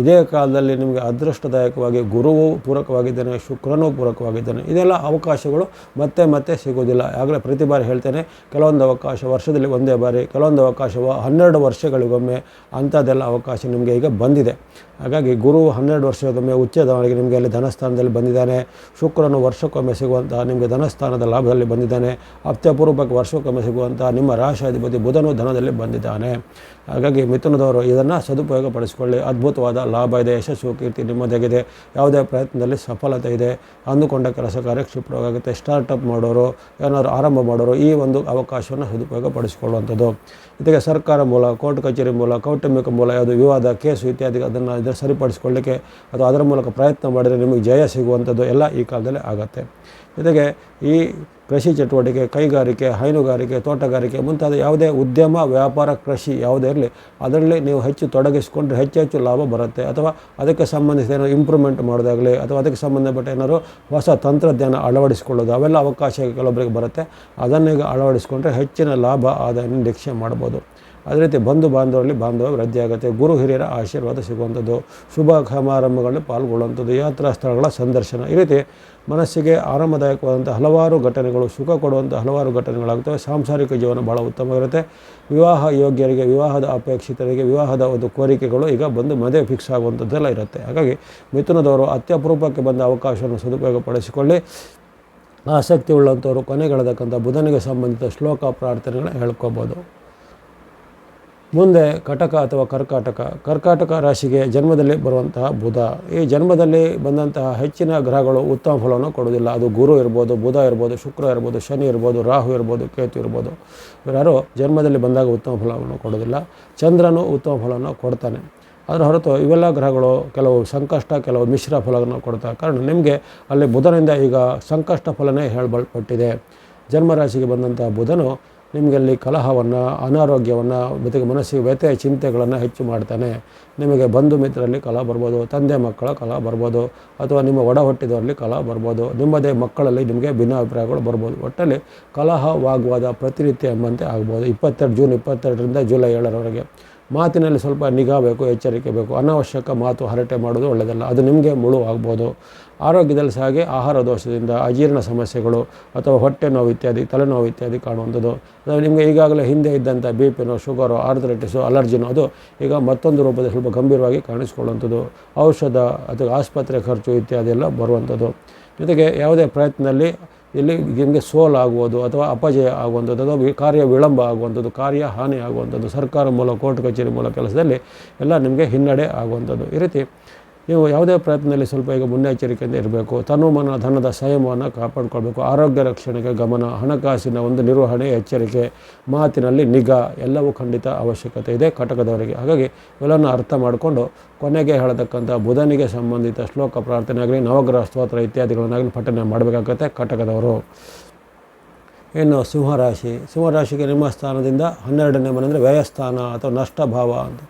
ಇದೇ ಕಾಲದಲ್ಲಿ ನಿಮಗೆ ಅದೃಷ್ಟದಾಯಕವಾಗಿ ಗುರುವು ಪೂರಕವಾಗಿದ್ದಾನೆ, ಶುಕ್ರನೂ ಪೂರಕವಾಗಿದ್ದಾನೆ. ಇದೆಲ್ಲ ಅವಕಾಶಗಳು ಮತ್ತೆ ಸಿಗೋದಿಲ್ಲ. ಆಗಲೇ ಪ್ರತಿ ಬಾರಿ ಹೇಳ್ತೇನೆ, ಕೆಲವೊಂದು ಅವಕಾಶ ವರ್ಷದಲ್ಲಿ ಒಂದೇ ಬಾರಿ, ಕೆಲವೊಂದು ಅವಕಾಶ 12 ವರ್ಷಗಳಿಗೊಮ್ಮೆ, ಅಂಥದ್ದೆಲ್ಲ ಅವಕಾಶ ನಿಮಗೆ ಈಗ ಬಂದಿದೆ. ಹಾಗಾಗಿ ಗುರು 12 ವರ್ಷಕ್ಕೊಮ್ಮೆ ಉಚ್ಚದವನಿಗೆ ನಿಮಗೆ ಅಲ್ಲಿ ಧನಸ್ಥಾನದಲ್ಲಿ ಬಂದಿದ್ದಾನೆ. ಶುಕ್ರನು ವರ್ಷಕ್ಕೊಮ್ಮೆ ಸಿಗುವಂತಹ ನಿಮಗೆ ಧನಸ್ಥಾನದ ಲಾಭದಲ್ಲಿ ಬಂದಿದ್ದಾನೆ. ಅತ್ಯಪೂರ್ವಕ ವರ್ಷಕ್ಕೊಮ್ಮೆ ಸಿಗುವಂತಹ ನಿಮ್ಮ ರಾಶಿಯಾಧಿಪತಿ ಬುಧನು ಧನದಲ್ಲಿ ಬಂದಿದ್ದಾನೆ. ಹಾಗಾಗಿ ಮಿಥುನದವರು ಇದನ್ನು ಸದುಪಯೋಗ ಪಡಿಸಿಕೊಳ್ಳಿ. ಅದ್ಭುತವಾದ ಲಾಭ ಇದೆ, ಯಶಸ್ಸು, ಕೀರ್ತಿ ನಿಮ್ಮದಾಗಿದೆ. ಯಾವುದೇ ಪ್ರಯತ್ನದಲ್ಲಿ ಸಫಲತೆ ಇದೆ. ಅಂದುಕೊಂಡ ಕೆಲಸ ಕಾರ್ಯಕ್ಷಿಪ್ರವಾಗುತ್ತೆ. ಸ್ಟಾರ್ಟಪ್ ಮಾಡೋರು, ಏನಾದ್ರು ಆರಂಭ ಮಾಡೋರು ಈ ಒಂದು ಅವಕಾಶವನ್ನು ಸದುಪಯೋಗ ಪಡಿಸಿಕೊಳ್ಳುವಂಥದ್ದು. ಜೊತೆಗೆ ಸರ್ಕಾರ ಮೂಲ, ಕೋರ್ಟ್ ಕಚೇರಿ ಮೂಲ, ಕೌಟುಂಬಿಕ ಮೂಲ, ಯಾವುದು ವಿವಾದ, ಕೇಸು ಇತ್ಯಾದಿ ಅದನ್ನು ಸರಿಪಡಿಸಿಕೊಳ್ಳಿಕ್ಕೆ ಅಥವಾ ಅದರ ಮೂಲಕ ಪ್ರಯತ್ನ ಮಾಡಿದರೆ ನಿಮಗೆ ಜಯ ಸಿಗುವಂಥದ್ದು ಎಲ್ಲ ಈ ಕಾಲದಲ್ಲಿ ಆಗುತ್ತೆ. ಜೊತೆಗೆ ಈ ಕೃಷಿ ಚಟುವಟಿಕೆ, ಕೈಗಾರಿಕೆ, ಹೈನುಗಾರಿಕೆ, ತೋಟಗಾರಿಕೆ ಮುಂತಾದ ಯಾವುದೇ ಉದ್ಯಮ, ವ್ಯಾಪಾರ, ಕೃಷಿ ಯಾವುದೇ ಇರಲಿ ಅದರಲ್ಲಿ ನೀವು ಹೆಚ್ಚು ತೊಡಗಿಸಿಕೊಂಡ್ರೆ ಹೆಚ್ಚು ಲಾಭ ಬರುತ್ತೆ. ಅಥವಾ ಅದಕ್ಕೆ ಸಂಬಂಧಿಸಿದ ಏನಾದ್ರು ಇಂಪ್ರೂವ್ಮೆಂಟ್ ಮಾಡೋದಾಗಲಿ, ಅಥವಾ ಅದಕ್ಕೆ ಸಂಬಂಧಪಟ್ಟ ಏನಾದ್ರು ಹೊಸ ತಂತ್ರಜ್ಞಾನ ಅಳವಡಿಸಿಕೊಳ್ಳೋದು, ಅವೆಲ್ಲ ಅವಕಾಶ ಕೆಲವೊಬ್ಬರಿಗೆ ಬರುತ್ತೆ. ಅದನ್ನೀಗ ಅಳವಡಿಸಿಕೊಂಡ್ರೆ ಹೆಚ್ಚಿನ ಲಾಭ, ಆದಾಯ ನಿರೀಕ್ಷೆ ಮಾಡ್ಬೋದು. ಅದೇ ರೀತಿ ಬಂಧು ಬಾಂಧವರಲ್ಲಿ ಬಾಂಧವ್ಯ ವೃದ್ಧಿ ಆಗುತ್ತೆ. ಗುರು ಹಿರಿಯರ ಆಶೀರ್ವಾದ ಸಿಗುವಂಥದ್ದು, ಶುಭ ಸಮಾರಂಭಗಳಲ್ಲಿ ಪಾಲ್ಗೊಳ್ಳುವಂಥದ್ದು, ಯಾತ್ರಾ ಸ್ಥಳಗಳ ಸಂದರ್ಶನ, ಈ ರೀತಿ ಮನಸ್ಸಿಗೆ ಆರಾಮದಾಯಕವಾದಂಥ ಹಲವಾರು ಘಟನೆಗಳು, ಸುಖ ಕೊಡುವಂಥ ಹಲವಾರು ಘಟನೆಗಳಾಗುತ್ತವೆ. ಸಾಂಸಾರಿಕ ಜೀವನ ಭಾಳ ಉತ್ತಮವಾಗಿರುತ್ತೆ. ವಿವಾಹ ಯೋಗ್ಯರಿಗೆ, ವಿವಾಹದ ಅಪೇಕ್ಷಿತರಿಗೆ, ವಿವಾಹದ ಒಂದು ಕೋರಿಕೆಗಳು ಈಗ ಬಂದು ಮದುವೆ ಫಿಕ್ಸ್ ಆಗುವಂಥದ್ದೆಲ್ಲ ಇರುತ್ತೆ. ಹಾಗಾಗಿ ಮಿಥುನದವರು ಅತ್ಯಪರೂಪಕ್ಕೆ ಬಂದ ಅವಕಾಶವನ್ನು ಸದುಪಯೋಗ ಪಡಿಸಿಕೊಳ್ಳಿ. ಆಸಕ್ತಿ ಉಳ್ಳಂಥವರು ಕೊನೆಗೆಳತಕ್ಕಂಥ ಬುಧನಿಗೆ ಸಂಬಂಧಿತ ಶ್ಲೋಕ, ಪ್ರಾರ್ಥನೆಗಳನ್ನ ಹೇಳ್ಕೋಬೋದು. ಮುಂದೆ ಕಟಕ ಅಥವಾ ಕರ್ಕಾಟಕ ರಾಶಿಗೆ ಜನ್ಮದಲ್ಲಿ ಬರುವಂತಹ ಬುಧ. ಈ ಜನ್ಮದಲ್ಲಿ ಬಂದಂತಹ ಹೆಚ್ಚಿನ ಗ್ರಹಗಳು ಉತ್ತಮ ಫಲವನ್ನು ಕೊಡೋದಿಲ್ಲ. ಅದು ಗುರು ಇರ್ಬೋದು, ಬುಧ ಇರ್ಬೋದು, ಶುಕ್ರ ಇರ್ಬೋದು, ಶನಿ ಇರ್ಬೋದು, ರಾಹು ಇರ್ಬೋದು, ಕೇತು ಇರ್ಬೋದು. ಯಾರು ಜನ್ಮದಲ್ಲಿ ಬಂದಾಗ ಉತ್ತಮ ಫಲವನ್ನು ಕೊಡೋದಿಲ್ಲ. ಚಂದ್ರನು ಉತ್ತಮ ಫಲವನ್ನು ಕೊಡ್ತಾನೆ. ಅದರ ಹೊರತು ಇವೆಲ್ಲ ಗ್ರಹಗಳು ಕೆಲವು ಸಂಕಷ್ಟ, ಕೆಲವು ಮಿಶ್ರ ಫಲವನ್ನು ಕೊಡ್ತಾರೆ. ಕಾರಣ ನಿಮಗೆ ಅಲ್ಲಿ ಬುಧನಿಂದ ಈಗ ಸಂಕಷ್ಟ ಫಲನೇ ಹೇಳಲ್ಪಟ್ಟಿದೆ. ಜನ್ಮರಾಶಿಗೆ ಬಂದಂಥ ಬುಧನು ನಿಮಗಲ್ಲಿ ಕಲಹವನ್ನು, ಅನಾರೋಗ್ಯವನ್ನು, ಜೊತೆಗೆ ಮನಸ್ಸಿಗೆ ವ್ಯಥೆ ಚಿಂತೆಗಳನ್ನು ಹೆಚ್ಚು ಮಾಡ್ತಾನೆ. ನಿಮಗೆ ಬಂಧು ಮಿತ್ರರಲ್ಲಿ ಕಲಹ ಬರ್ಬೋದು, ತಂದೆ ಮಕ್ಕಳ ಕಲಹ ಬರ್ಬೋದು, ಅಥವಾ ನಿಮ್ಮ ಒಡ ಹುಟ್ಟಿದವರಲ್ಲಿ ಕಲಹ ಬರ್ಬೋದು, ನಿಮ್ಮದೇ ಮಕ್ಕಳಲ್ಲಿ ನಿಮಗೆ ಭಿನ್ನಾಭಿಪ್ರಾಯಗಳು ಬರ್ಬೋದು. ಒಟ್ಟಲ್ಲಿ ಕಲಹವಾಗುವಾದ ಪ್ರತಿನಿತ್ಯ ಎಂಬಂತೆ ಆಗ್ಬೋದು. ಜೂನ್ 22ರಿಂದ ಜುಲೈ 7ರವರೆಗೆ ಮಾತಿನಲ್ಲಿ ಸ್ವಲ್ಪ ನಿಗಾ ಬೇಕು, ಎಚ್ಚರಿಕೆ ಬೇಕು. ಅನಾವಶ್ಯಕ ಮಾತು ಹರಟೆ ಮಾಡೋದು ಒಳ್ಳೆಯದಲ್ಲ, ಅದು ನಿಮಗೆ ಮುಳು ಆಗ್ಬೋದು. ಆರೋಗ್ಯದಲ್ಲಿ ಸಹ ಹಾಗೆ ಆಹಾರ ದೋಷದಿಂದ ಅಜೀರ್ಣ ಸಮಸ್ಯೆಗಳು ಅಥವಾ ಹೊಟ್ಟೆ ನೋವು ಇತ್ಯಾದಿ, ತಲೆನೋವು ಇತ್ಯಾದಿ ಕಾಣುವಂಥದ್ದು. ನಿಮಗೆ ಈಗಾಗಲೇ ಹಿಂದೆ ಇದ್ದಂಥ BP, ಶುಗರು, ಆರ್ಥರೈಟಿಸು, ಅಲರ್ಜಿನೋ ಅದು ಈಗ ಮತ್ತೊಂದು ರೂಪದಲ್ಲಿ ಸ್ವಲ್ಪ ಗಂಭೀರವಾಗಿ ಕಾಣಿಸ್ಕೊಳ್ಳುವಂಥದ್ದು. ಔಷಧ ಅಥವಾ ಆಸ್ಪತ್ರೆ ಖರ್ಚು ಇತ್ಯಾದಿ ಎಲ್ಲ ಬರುವಂಥದ್ದು. ಜೊತೆಗೆ ಯಾವುದೇ ಪ್ರಯತ್ನದಲ್ಲಿ ಇಲ್ಲಿ ನಿಮಗೆ ಸೋಲಾಗುವುದು ಅಥವಾ ಅಪಜಯ ಆಗುವಂಥದ್ದು, ಅಥವಾ ಕಾರ್ಯ ವಿಳಂಬ ಆಗುವಂಥದ್ದು, ಕಾರ್ಯ ಹಾನಿ ಆಗುವಂಥದ್ದು, ಸರ್ಕಾರ ಮೂಲಕ, ಕೋರ್ಟ್ ಕಚೇರಿ ಮೂಲಕ ಕೆಲಸದಲ್ಲಿ ಎಲ್ಲ ನಿಮಗೆ ಹಿನ್ನಡೆ ಆಗುವಂಥದ್ದು. ಈ ರೀತಿ ನೀವು ಯಾವುದೇ ಪ್ರಯತ್ನದಲ್ಲಿ ಸ್ವಲ್ಪ ಈಗ ಮುನ್ನೆಚ್ಚರಿಕೆಯಿಂದ ಇರಬೇಕು. ತನು ಮನ ಧನದ ಸಂಯಮವನ್ನು ಕಾಪಾಡಿಕೊಳ್ಬೇಕು. ಆರೋಗ್ಯ ರಕ್ಷಣೆಗೆ ಗಮನ, ಹಣಕಾಸಿನ ಒಂದು ನಿರ್ವಹಣೆ, ಎಚ್ಚರಿಕೆ, ಮಾತಿನಲ್ಲಿ ನಿಗಾ ಎಲ್ಲವೂ ಖಂಡಿತ ಅವಶ್ಯಕತೆ ಇದೆ ಕಟಕದವರಿಗೆ. ಹಾಗಾಗಿ ಇವೆಲ್ಲವನ್ನು ಅರ್ಥ ಮಾಡಿಕೊಂಡು ಕೊನೆಗೆ ಹೇಳತಕ್ಕಂಥ ಬುಧನಿಗೆ ಸಂಬಂಧಿತ ಶ್ಲೋಕ ಪ್ರಾರ್ಥನೆ ಆಗಲಿ, ನವಗ್ರಹ ಸ್ತೋತ್ರ ಇತ್ಯಾದಿಗಳನ್ನಾಗಲಿ ಪಠನೆ ಮಾಡಬೇಕಾಗತ್ತೆ ಕಟಕದವರು. ಇನ್ನು ಸಿಂಹರಾಶಿಗೆ ನಿಮ್ಮ ಸ್ಥಾನದಿಂದ 12ನೇ ಮನೆ ಅಂದರೆ ವ್ಯಯಸ್ಥಾನ ಅಥವಾ ನಷ್ಟ ಭಾವ ಅಂತ.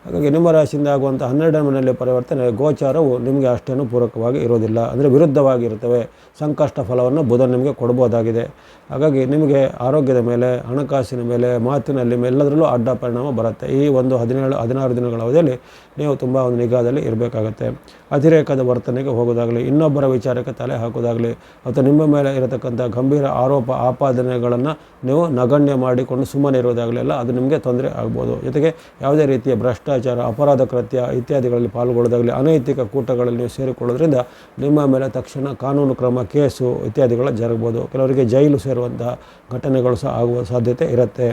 ಹಾಗಾಗಿ ನಿಮ್ಮ ರಾಶಿಯಿಂದ ಆಗುವಂಥ 12ನೇ ಮನೆಯಲ್ಲಿ ಪರಿವರ್ತನೆ ಗೋಚಾರವು ನಿಮಗೆ ಅಷ್ಟೇನು ಪೂರಕವಾಗಿ ಇರೋದಿಲ್ಲ, ಅಂದರೆ ವಿರುದ್ಧವಾಗಿರುತ್ತವೆ. ಸಂಕಷ್ಟ ಫಲವನ್ನು ಬುಧ ನಿಮಗೆ ಕೊಡ್ಬೋದಾಗಿದೆ. ಹಾಗಾಗಿ ನಿಮಗೆ ಆರೋಗ್ಯದ ಮೇಲೆ, ಹಣಕಾಸಿನ ಮೇಲೆ, ಮಾತಿನಲ್ಲಿ ಎಲ್ಲದರಲ್ಲೂ ಅಡ್ಡ ಪರಿಣಾಮ ಬರುತ್ತೆ. ಈ ಒಂದು 16 ದಿನಗಳ ಅವಧಿಯಲ್ಲಿ ನೀವು ತುಂಬ ಒಂದು ನಿಗಾದಲ್ಲಿ ಇರಬೇಕಾಗತ್ತೆ. ಅತಿರೇಕದ ವರ್ತನೆಗೆ ಹೋಗೋದಾಗಲಿ, ಇನ್ನೊಬ್ಬರ ವಿಚಾರಕ್ಕೆ ತಲೆ ಹಾಕೋದಾಗಲಿ, ಅಥವಾ ನಿಮ್ಮ ಮೇಲೆ ಇರತಕ್ಕಂಥ ಗಂಭೀರ ಆರೋಪ ಆಪಾದನೆಗಳನ್ನು ನೀವು ನಗಣ್ಯ ಮಾಡಿಕೊಂಡು ಸುಮ್ಮನೆ ಇರೋದಾಗಲಿ ಎಲ್ಲ ಅದು ನಿಮಗೆ ತೊಂದರೆ ಆಗ್ಬೋದು. ಜೊತೆಗೆ ಯಾವುದೇ ರೀತಿಯ ಭ್ರಷ್ಟಾಚಾರ, ಅಪರಾಧ ಕೃತ್ಯ ಇತ್ಯಾದಿಗಳಲ್ಲಿ ಪಾಲ್ಗೊಳ್ಳೋದಾಗಲಿ, ಅನೈತಿಕ ಕೂಟಗಳಲ್ಲಿ ನೀವು ಸೇರಿಕೊಳ್ಳೋದ್ರಿಂದ ನಿಮ್ಮ ಮೇಲೆ ತಕ್ಷಣ ಕಾನೂನು ಕ್ರಮ, ಕೇಸು ಇತ್ಯಾದಿಗಳು ಜರುಗ್ಬೋದು. ಕೆಲವರಿಗೆ ಜೈಲು ಸೇರುವಂತಹ ಘಟನೆಗಳು ಸಹ ಆಗುವ ಸಾಧ್ಯತೆ ಇರುತ್ತೆ.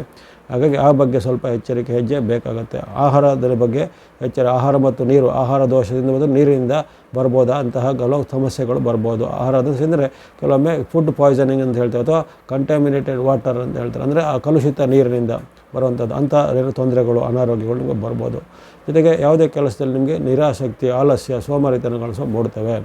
ಹಾಗಾಗಿ ಆ ಬಗ್ಗೆ ಸ್ವಲ್ಪ ಎಚ್ಚರಿಕೆ ಹೆಜ್ಜೆ ಬೇಕಾಗುತ್ತೆ. ಆಹಾರದ ಬಗ್ಗೆ ಆಹಾರ ಮತ್ತು ನೀರು, ಆಹಾರ ದೋಷದಿಂದ ಮತ್ತು ನೀರಿನಿಂದ ಬರ್ಬೋದಾ ಅಂತಹ ಕೆಲವು ಸಮಸ್ಯೆಗಳು ಬರ್ಬೋದು. ಆಹಾರ ದೋಷ ಅಂದರೆ ಕೆಲವೊಮ್ಮೆ ಫುಡ್ ಪಾಯ್ಸನಿಂಗ್ ಅಂತ ಹೇಳ್ತೇವೆ, ಅಥವಾ ಕಂಟ್ಯಾಮಿನೇಟೆಡ್ ವಾಟರ್ ಅಂತ ಹೇಳ್ತಾರೆ, ಅಂದರೆ ಆ ಕಲುಷಿತ ನೀರಿನಿಂದ ಬರುವಂಥದ್ದು. ಅಂಥ ತೊಂದರೆಗಳು, ಅನಾರೋಗ್ಯಗಳು ನಿಮಗೆ ಬರ್ಬೋದು. ಜೊತೆಗೆ ಯಾವುದೇ ಕೆಲಸದಲ್ಲಿ ನಿಮಗೆ ನಿರಾಸಕ್ತಿ, ಆಲಸ್ಯ, ಸೋಮಾರಿತನಗಳು ಸಹ ಮೂಡ್ತವೆ.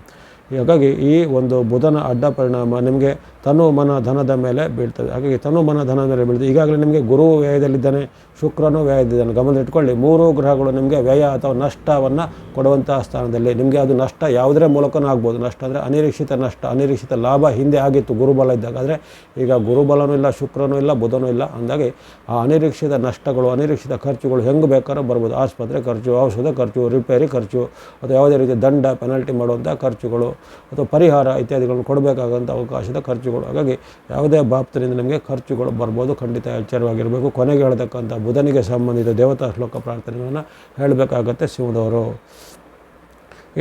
ಹಾಗಾಗಿ ಈ ಒಂದು ಬುಧನ ಅಡ್ಡ ಪರಿಣಾಮ ನಿಮಗೆ ತನು ಮನ ಧನದ ಮೇಲೆ ಬೀಳ್ತದೆ. ಹಾಗಾಗಿ ತನು ಮನ ಧನದ ಮೇಲೆ ಬೀಳ್ತದೆ. ಈಗಾಗಲೇ ನಿಮಗೆ ಗುರು ವ್ಯಯದಲ್ಲಿದ್ದಾನೆ, ಶುಕ್ರನೂ ವ್ಯಯದಿದ್ದಾನೆ. ಗಮನದಲ್ಲಿಟ್ಕೊಳ್ಳಿ, 3 ಗ್ರಹಗಳು ನಿಮಗೆ ವ್ಯಯ ಅಥವಾ ನಷ್ಟವನ್ನು ಕೊಡುವಂತಹ ಸ್ಥಾನದಲ್ಲಿ. ನಿಮಗೆ ಅದು ನಷ್ಟ ಯಾವುದರ ಮೂಲಕನೂ ಆಗ್ಬೋದು. ನಷ್ಟ ಅಂದರೆ ಅನಿರೀಕ್ಷಿತ ನಷ್ಟ, ಅನಿರೀಕ್ಷಿತ ಲಾಭ ಹಿಂದೆ ಆಗಿತ್ತು ಗುರುಬಲ ಇದ್ದಾಗ. ಆದರೆ ಈಗ ಗುರುಬಲನೂ ಇಲ್ಲ, ಶುಕ್ರನೂ ಇಲ್ಲ, ಬುಧನೂ ಇಲ್ಲ. ಅಂದಾಗಿ ಆ ಅನಿರೀಕ್ಷಿತ ನಷ್ಟಗಳು, ಅನಿರೀಕ್ಷಿತ ಖರ್ಚುಗಳು ಹೆಂಗೆ ಬೇಕಾದ್ರೂ ಬರ್ಬೋದು. ಆಸ್ಪತ್ರೆ ಖರ್ಚು, ಔಷಧ ಖರ್ಚು, ರಿಪೇರಿ ಖರ್ಚು, ಅಥವಾ ಯಾವುದೇ ರೀತಿಯ ದಂಡ, ಪೆನಾಲ್ಟಿ ಮಾಡುವಂಥ ಖರ್ಚುಗಳು, ಅಥವಾ ಪರಿಹಾರ ಇತ್ಯಾದಿಗಳನ್ನು ಕೊಡಬೇಕಾದಂಥ ಅವಕಾಶದ ಖರ್ಚುಗಳು. ಹಾಗಾಗಿ ಯಾವುದೇ ಬಾಪ್ತಿನಿಂದ ನಿಮಗೆ ಖರ್ಚುಗಳು ಬರ್ಬೋದು. ಖಂಡಿತ ಎಚ್ಚರವಾಗಿರಬೇಕು. ಕೊನೆಗೆ ಹೇಳತಕ್ಕಂಥ ಬುಧನಿಗೆ ಸಂಬಂಧಿತ ದೇವತಾ ಶ್ಲೋಕ ಪ್ರಾರ್ಥನೆಗಳನ್ನು ಹೇಳಬೇಕಾಗತ್ತೆ ಸಿಂಹದವರು.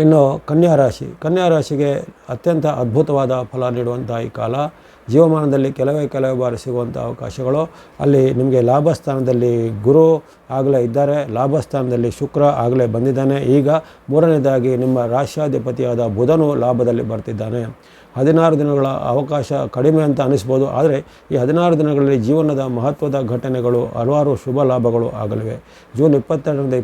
ಇನ್ನು ಕನ್ಯಾ ರಾಶಿಗೆ ಅತ್ಯಂತ ಅದ್ಭುತವಾದ ಫಲ ನೀಡುವಂಥ ಈ ಕಾಲ. ಜೀವಮಾನದಲ್ಲಿ ಕೆಲವೇ ಬಾರಿ ಸಿಗುವಂಥ ಅವಕಾಶಗಳು. ಅಲ್ಲಿ ನಿಮಗೆ ಲಾಭಸ್ಥಾನದಲ್ಲಿ ಗುರು ಆಗಲೇ ಇದ್ದಾರೆ, ಲಾಭಸ್ಥಾನದಲ್ಲಿ ಶುಕ್ರ ಆಗಲೇ ಬಂದಿದ್ದಾನೆ. ಈಗ 3ನೇದಾಗಿ ನಿಮ್ಮ ರಾಶ್ಯಾಧಿಪತಿಯಾದ ಬುಧನು ಲಾಭದಲ್ಲಿ ಬರ್ತಿದ್ದಾನೆ. 16 ದಿನಗಳ ಅವಕಾಶ ಕಡಿಮೆ ಅಂತ ಅನಿಸ್ಬೋದು, ಆದರೆ ಈ 16 ದಿನಗಳಲ್ಲಿ ಜೀವನದ ಮಹತ್ವದ ಘಟನೆಗಳು, ಹಲವಾರು ಶುಭ ಲಾಭಗಳು ಆಗಲಿವೆ. ಜೂನ್ 22ರಿಂದ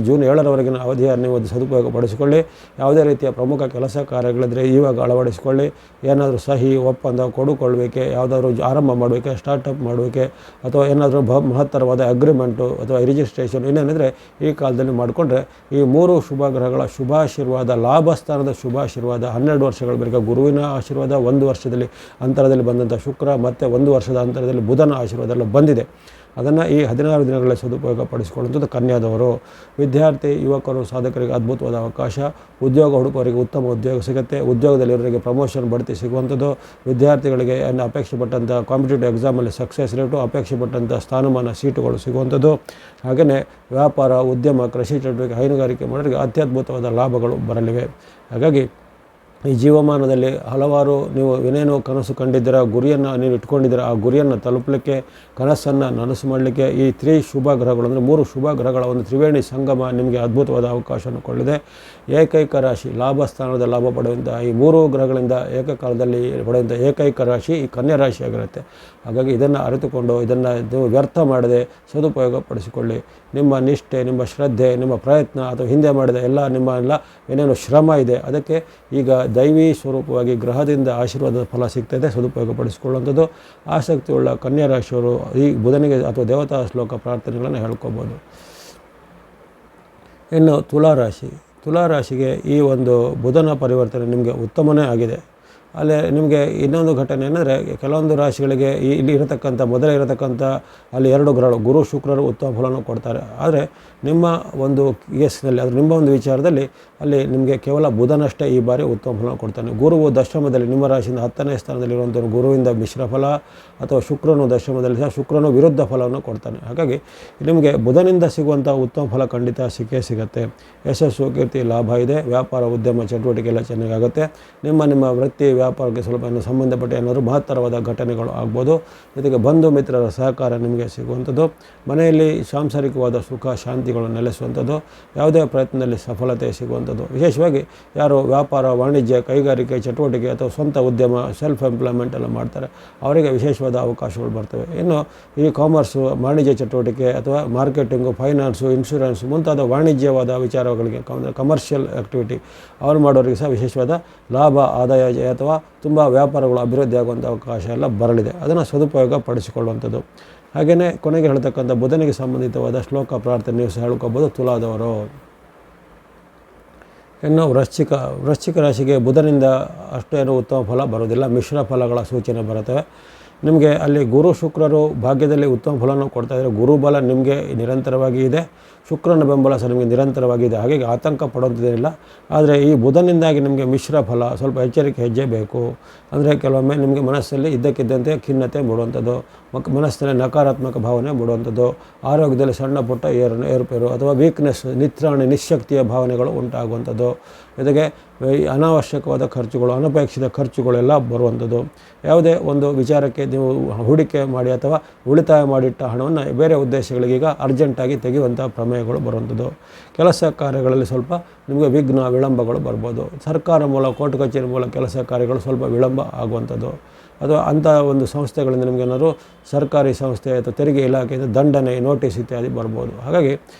ಜೂನ್ 7ರವರೆಗಿನ ಅವಧಿಯನ್ನು ನೀವು ಸದುಪಯೋಗಪಡಿಸಿಕೊಳ್ಳಿ. ಯಾವುದೇ ರೀತಿಯ ಪ್ರಮುಖ ಕೆಲಸ ಕಾರ್ಯಗಳಿದ್ದರೆ ಇವಾಗ ಅಳವಡಿಸಿಕೊಳ್ಳಿ. ಏನಾದರೂ ಸಹಿ, ಒಪ್ಪಂದ, ಕೊಡುಕೊಳ್ಳುವಿಕೆ, ಯಾವುದಾದ್ರೂ ಆರಂಭ ಮಾಡುವಿಕೆ, ಸ್ಟಾರ್ಟಪ್ ಮಾಡುವಿಕೆ, ಅಥವಾ ಏನಾದರೂ ಮಹತ್ತರವಾದ ಅಗ್ರಿಮೆಂಟು ಅಥವಾ ರಿಜಿಸ್ಟ್ರೇಷನ್ ಇನ್ನೇನಿದ್ರೆ ಈ ಕಾಲದಲ್ಲಿ ಮಾಡಿಕೊಂಡ್ರೆ ಈ 3 ಶುಭ ಗ್ರಹಗಳ ಶುಭಾಶೀರ್ವಾದ, ಲಾಭಸ್ಥಾನದ ಶುಭಾಶೀರ್ವಾದ, 12 ವರ್ಷಗಳ ಬಳಿಕ ಗುರುವಿನ ಆಶೀರ್ವಾದ, 1 ವರ್ಷದಲ್ಲಿ ಅಂತರದಲ್ಲಿ ಬಂದಂಥ ಶುಕ್ರ, ಮತ್ತು 1 ವರ್ಷದ ಅಂತರದಲ್ಲಿ ಬುಧನ ಆಶೀರ್ವಾದ ಎಲ್ಲ ಬಂದಿದೆ. ಅದನ್ನು ಈ 16 ದಿನಗಳಲ್ಲಿ ಸದುಪಯೋಗಪಡಿಸಿಕೊಳ್ಳುವಂಥದ್ದು ಕನ್ಯಾದವರು. ವಿದ್ಯಾರ್ಥಿ, ಯುವಕರು, ಸಾಧಕರಿಗೆ ಅದ್ಭುತವಾದ ಅವಕಾಶ. ಉದ್ಯೋಗ ಹುಡುಕುವವರಿಗೆ ಉತ್ತಮ ಉದ್ಯೋಗ ಸಿಗುತ್ತೆ. ಉದ್ಯೋಗದಲ್ಲಿರೋರಿಗೆ ಪ್ರಮೋಷನ್, ಬಡ್ತಿ ಸಿಗುವಂಥದ್ದು. ವಿದ್ಯಾರ್ಥಿಗಳಿಗೆ ಅಪೇಕ್ಷೆ ಪಟ್ಟಂಥ ಕಾಂಪಿಟೇಟಿವ್ ಎಕ್ಸಾಮಲ್ಲಿ ಸಕ್ಸಸ್ ರೇಟು, ಅಪೇಕ್ಷೆ ಪಟ್ಟಂಥ ಸ್ಥಾನಮಾನ, ಸೀಟುಗಳು ಸಿಗುವಂಥದ್ದು. ಹಾಗೆಯೇ ವ್ಯಾಪಾರ, ಉದ್ಯಮ, ಕೃಷಿ ಚಟುವಟಿಕೆ, ಹೈನುಗಾರಿಕೆ ಮಾಡೋರಿಗೆ ಅತ್ಯದ್ಭುತವಾದ ಲಾಭಗಳು ಬರಲಿವೆ. ಹಾಗಾಗಿ ಈ ಜೀವಮಾನದಲ್ಲಿ ಹಲವಾರು ನೀವು ಏನೇನೋ ಕನಸು ಕಂಡಿದ್ದೀರ, ಗುರಿಯನ್ನು ನೀವು ಇಟ್ಕೊಂಡಿದ್ದೀರ, ಆ ಗುರಿಯನ್ನು ತಲುಪಲಿಕ್ಕೆ, ಕನಸನ್ನು ನನಸು ಮಾಡಲಿಕ್ಕೆ ಈ 3 ಶುಭ ಗ್ರಹಗಳು ಅಂದರೆ 3 ಶುಭ ಗ್ರಹಗಳ ಒಂದು ತ್ರಿವೇಣಿ ಸಂಗಮ ನಿಮಗೆ ಅದ್ಭುತವಾದ ಅವಕಾಶವನ್ನು ಕೊಳ್ಳಿದೆ. ಏಕೈಕ ರಾಶಿ, ಲಾಭಸ್ಥಾನದ ಲಾಭ ಪಡೆಯುವಂಥ ಈ 3 ಗ್ರಹಗಳಿಂದ ಏಕಕಾಲದಲ್ಲಿ ಪಡೆಯುವಂಥ ಏಕೈಕ ರಾಶಿ ಈ ಕನ್ಯಾ ರಾಶಿಯಾಗಿರುತ್ತೆ. ಹಾಗಾಗಿ ಇದನ್ನು ಅರಿತುಕೊಂಡು ಇದನ್ನು ನೀವು ವ್ಯರ್ಥ ಮಾಡದೆ ಸದುಪಯೋಗಪಡಿಸಿಕೊಳ್ಳಿ. ನಿಮ್ಮ ನಿಷ್ಠೆ, ನಿಮ್ಮ ಶ್ರದ್ಧೆ, ನಿಮ್ಮ ಪ್ರಯತ್ನ ಅಥವಾ ಹಿಂದೆ ಮಾಡಿದ ಎಲ್ಲ ಏನೇನು ಶ್ರಮ ಇದೆ ಅದಕ್ಕೆ ಈಗ ದೈವಿ ಸ್ವರೂಪವಾಗಿ ಗ್ರಹದಿಂದ ಆಶೀರ್ವಾದದ ಫಲ ಸಿಗ್ತದೆ, ಸದುಪಯೋಗಪಡಿಸಿಕೊಳ್ಳುವಂಥದ್ದು. ಆಸಕ್ತಿಯುಳ್ಳ ಕನ್ಯಾ ರಾಶಿಯವರು ಈ ಬುಧನಿಗೆ ಅಥವಾ ದೇವತಾ ಶ್ಲೋಕ ಪ್ರಾರ್ಥನೆಗಳನ್ನು ಹೇಳ್ಕೊಬೋದು. ಇನ್ನು ತುಲಾರಾಶಿಗೆ ಈ ಒಂದು ಬುಧನ ಪರಿವರ್ತನೆ ನಿಮಗೆ ಉತ್ತಮನೇ ಆಗಿದೆ. ಅಲ್ಲೇ ನಿಮಗೆ ಇನ್ನೊಂದು ಘಟನೆ ಏನಂದರೆ, ಕೆಲವೊಂದು ರಾಶಿಗಳಿಗೆ ಇಲ್ಲಿ ಇರತಕ್ಕಂಥ ಮೊದಲೇ ಇರತಕ್ಕಂಥ ಅಲ್ಲಿ 2 ಗ್ರಹಗಳು ಗುರು ಶುಕ್ರರು ಉತ್ತಮ ಫಲವನ್ನು ಕೊಡ್ತಾರೆ. ಆದರೆ ನಿಮ್ಮ ಒಂದು ಕೇಸ್ನಲ್ಲಿ ಅಂದರೆ ನಿಮ್ಮ ಒಂದು ವಿಚಾರದಲ್ಲಿ ಅಲ್ಲಿ ನಿಮಗೆ ಕೇವಲ ಬುಧನಷ್ಟೇ ಈ ಬಾರಿ ಉತ್ತಮ ಫಲವನ್ನು ಕೊಡ್ತಾನೆ. ಗುರುವು ದಶಮದಲ್ಲಿ ನಿಮ್ಮ ರಾಶಿಯಿಂದ 10ನೇ ಸ್ಥಾನದಲ್ಲಿರುವಂಥ ಗುರುವಿಂದ ಮಿಶ್ರ ಫಲ, ಅಥವಾ ಶುಕ್ರನು ದಶಮದಲ್ಲಿ ಸಹ ಶುಕ್ರನು ವಿರುದ್ಧ ಫಲವನ್ನು ಕೊಡ್ತಾನೆ. ಹಾಗಾಗಿ ನಿಮಗೆ ಬುಧನಿಂದ ಸಿಗುವಂಥ ಉತ್ತಮ ಫಲ ಖಂಡಿತ ಸಿಗುತ್ತೆ. ಯಶಸ್ಸು, ಕೀರ್ತಿ, ಲಾಭ ಇದೆ. ವ್ಯಾಪಾರ, ಉದ್ಯಮ ಚಟುವಟಿಕೆ ಎಲ್ಲ ಚೆನ್ನಾಗಾಗುತ್ತೆ. ನಿಮ್ಮ ವೃತ್ತಿ ವ್ಯಾಪಾರಕ್ಕೆ ಸ್ವಲ್ಪ ಸಂಬಂಧಪಟ್ಟ ಏನಾದರೂ ಮಹತ್ತರವಾದ ಘಟನೆಗಳು ಆಗ್ಬೋದು. ಜೊತೆಗೆ ಬಂಧು ಮಿತ್ರರ ಸಹಕಾರ ನಿಮಗೆ ಸಿಗುವಂಥದ್ದು. ಮನೆಯಲ್ಲಿ ಸಾಂಸಾರಿಕವಾದ ಸುಖ ಶಾಂತಿಗಳು ನೆಲೆಸುವಂಥದ್ದು. ಯಾವುದೇ ಪ್ರಯತ್ನದಲ್ಲಿ ಸಫಲತೆ ಸಿಗುವಂಥದ್ದು. ವಿಶೇಷವಾಗಿ ಯಾರು ವ್ಯಾಪಾರ, ವಾಣಿಜ್ಯ, ಕೈಗಾರಿಕೆ ಚಟುವಟಿಕೆ ಅಥವಾ ಸ್ವಂತ ಉದ್ಯಮ ಸೆಲ್ಫ್ ಎಂಪ್ಲಾಯ್ಮೆಂಟ್ ಎಲ್ಲ ಮಾಡ್ತಾರೆ ಅವರಿಗೆ ವಿಶೇಷವಾದ ಅವಕಾಶಗಳು ಬರ್ತವೆ. ಇನ್ನು ಈ ಕಾಮರ್ಸು, ವಾಣಿಜ್ಯ ಚಟುವಟಿಕೆ ಅಥವಾ ಮಾರ್ಕೆಟಿಂಗು, ಫೈನಾನ್ಸು, ಇನ್ಶೂರೆನ್ಸ್ ಮುಂತಾದ ವಾಣಿಜ್ಯವಾದ ವಿಚಾರಗಳಿಗೆ ಕಮರ್ಷಿಯಲ್ ಆ್ಯಕ್ಟಿವಿಟಿ ಅವರು ಮಾಡೋರಿಗೆ ಸಹ ವಿಶೇಷವಾದ ಲಾಭ, ಆದಾಯ ಅಥವಾ ತುಂಬ ವ್ಯಾಪಾರಗಳು ಅಭಿವೃದ್ಧಿ ಆಗುವಂಥ ಅವಕಾಶ ಎಲ್ಲ ಬರಲಿದೆ. ಅದನ್ನು ಸದುಪಯೋಗ ಪಡಿಸಿಕೊಳ್ಳುವಂಥದ್ದು. ಹಾಗೆಯೇ ಕೊನೆಗೆ ಹೇಳ್ತಕ್ಕಂಥ ಬುಧನಿಗೆ ಸಂಬಂಧಿತವಾದ ಶ್ಲೋಕ ಪ್ರಾರ್ಥನೆ ನೀವು ಸಹ ಹೇಳ್ಕೊಬೋದು ತುಲಾದವರು. ಇನ್ನು ವೃಶ್ಚಿಕ ರಾಶಿಗೆ ಬುಧನಿಂದ ಅಷ್ಟೇನು ಉತ್ತಮ ಫಲ ಬರೋದಿಲ್ಲ, ಮಿಶ್ರ ಫಲಗಳ ಸೂಚನೆ ಬರುತ್ತವೆ. ನಿಮಗೆ ಅಲ್ಲಿ ಗುರು ಶುಕ್ರರು ಭಾಗ್ಯದಲ್ಲಿ ಉತ್ತಮ ಫಲವನ್ನು ಕೊಡ್ತಾಯಿದ್ದಾರೆ. ಗುರುಬಲ ನಿಮಗೆ ನಿರಂತರವಾಗಿ ಇದೆ, ಶುಕ್ರನ ಬೆಂಬಲ ಸಹ ನಿಮಗೆ ನಿರಂತರವಾಗಿದೆ. ಹಾಗಾಗಿ ಆತಂಕ ಪಡೋದಿಲ್ಲ. ಆದರೆ ಈ ಬುಧನಿಂದಾಗಿ ನಿಮಗೆ ಮಿಶ್ರ ಫಲ, ಸ್ವಲ್ಪ ಎಚ್ಚರಿಕೆ ಹೆಜ್ಜೆ ಬೇಕು. ಅಂದರೆ ಕೆಲವೊಮ್ಮೆ ನಿಮಗೆ ಮನಸ್ಸಲ್ಲಿ ಇದ್ದಕ್ಕಿದ್ದಂತೆ ಖಿನ್ನತೆ ಮೂಡುವಂಥದ್ದು, ಮನಸ್ಸಿನಲ್ಲಿ ನಕಾರಾತ್ಮಕ ಭಾವನೆ ಮೂಡುವಂಥದ್ದು, ಆರೋಗ್ಯದಲ್ಲಿ ಸಣ್ಣ ಪುಟ್ಟ ಏರುಪೇರು ಅಥವಾ ವೀಕ್ನೆಸ್, ನಿತ್ರಾಣಿ, ನಿಶ್ಶಕ್ತಿಯ ಭಾವನೆಗಳು ಉಂಟಾಗುವಂಥದ್ದು. ಜೊತೆಗೆ ಅನಾವಶ್ಯಕವಾದ ಖರ್ಚುಗಳು, ಅನಪೇಕ್ಷಿತ ಖರ್ಚುಗಳೆಲ್ಲ ಬರುವಂಥದ್ದು. ಯಾವುದೇ ಒಂದು ವಿಚಾರಕ್ಕೆ ನೀವು ಹೂಡಿಕೆ ಮಾಡಿ ಅಥವಾ ಉಳಿತಾಯ ಮಾಡಿಟ್ಟ ಹಣವನ್ನು ಬೇರೆ ಉದ್ದೇಶಗಳಿಗೀಗ ಅರ್ಜೆಂಟಾಗಿ ತೆಗೆಯುವಂಥ ಪ್ರಮೇಯಗಳು ಬರುವಂಥದ್ದು. ಕೆಲಸ ಕಾರ್ಯಗಳಲ್ಲಿ ಸ್ವಲ್ಪ ನಿಮಗೆ ವಿಘ್ನ, ವಿಳಂಬಗಳು ಬರ್ಬೋದು. ಸರ್ಕಾರ ಮೂಲಕ, ಕೋರ್ಟ್ ಕಚೇರಿ ಮೂಲಕ ಕೆಲಸ ಕಾರ್ಯಗಳು ಸ್ವಲ್ಪ ವಿಳಂಬ ಆಗುವಂಥದ್ದು. ಅಥವಾ ಅಂಥ ಒಂದು ಸಂಸ್ಥೆಗಳಿಂದ ನಿಮಗೆ ಏನಾದರೂ ಸರ್ಕಾರಿ ಸಂಸ್ಥೆ ಅಥವಾ ತೆರಿಗೆ ಇಲಾಖೆಯಿಂದ ದಂಡನೆ, ನೋಟಿಸ್ ಇತ್ಯಾದಿ ಬರ್ಬೋದು. ಹಾಗಾಗಿ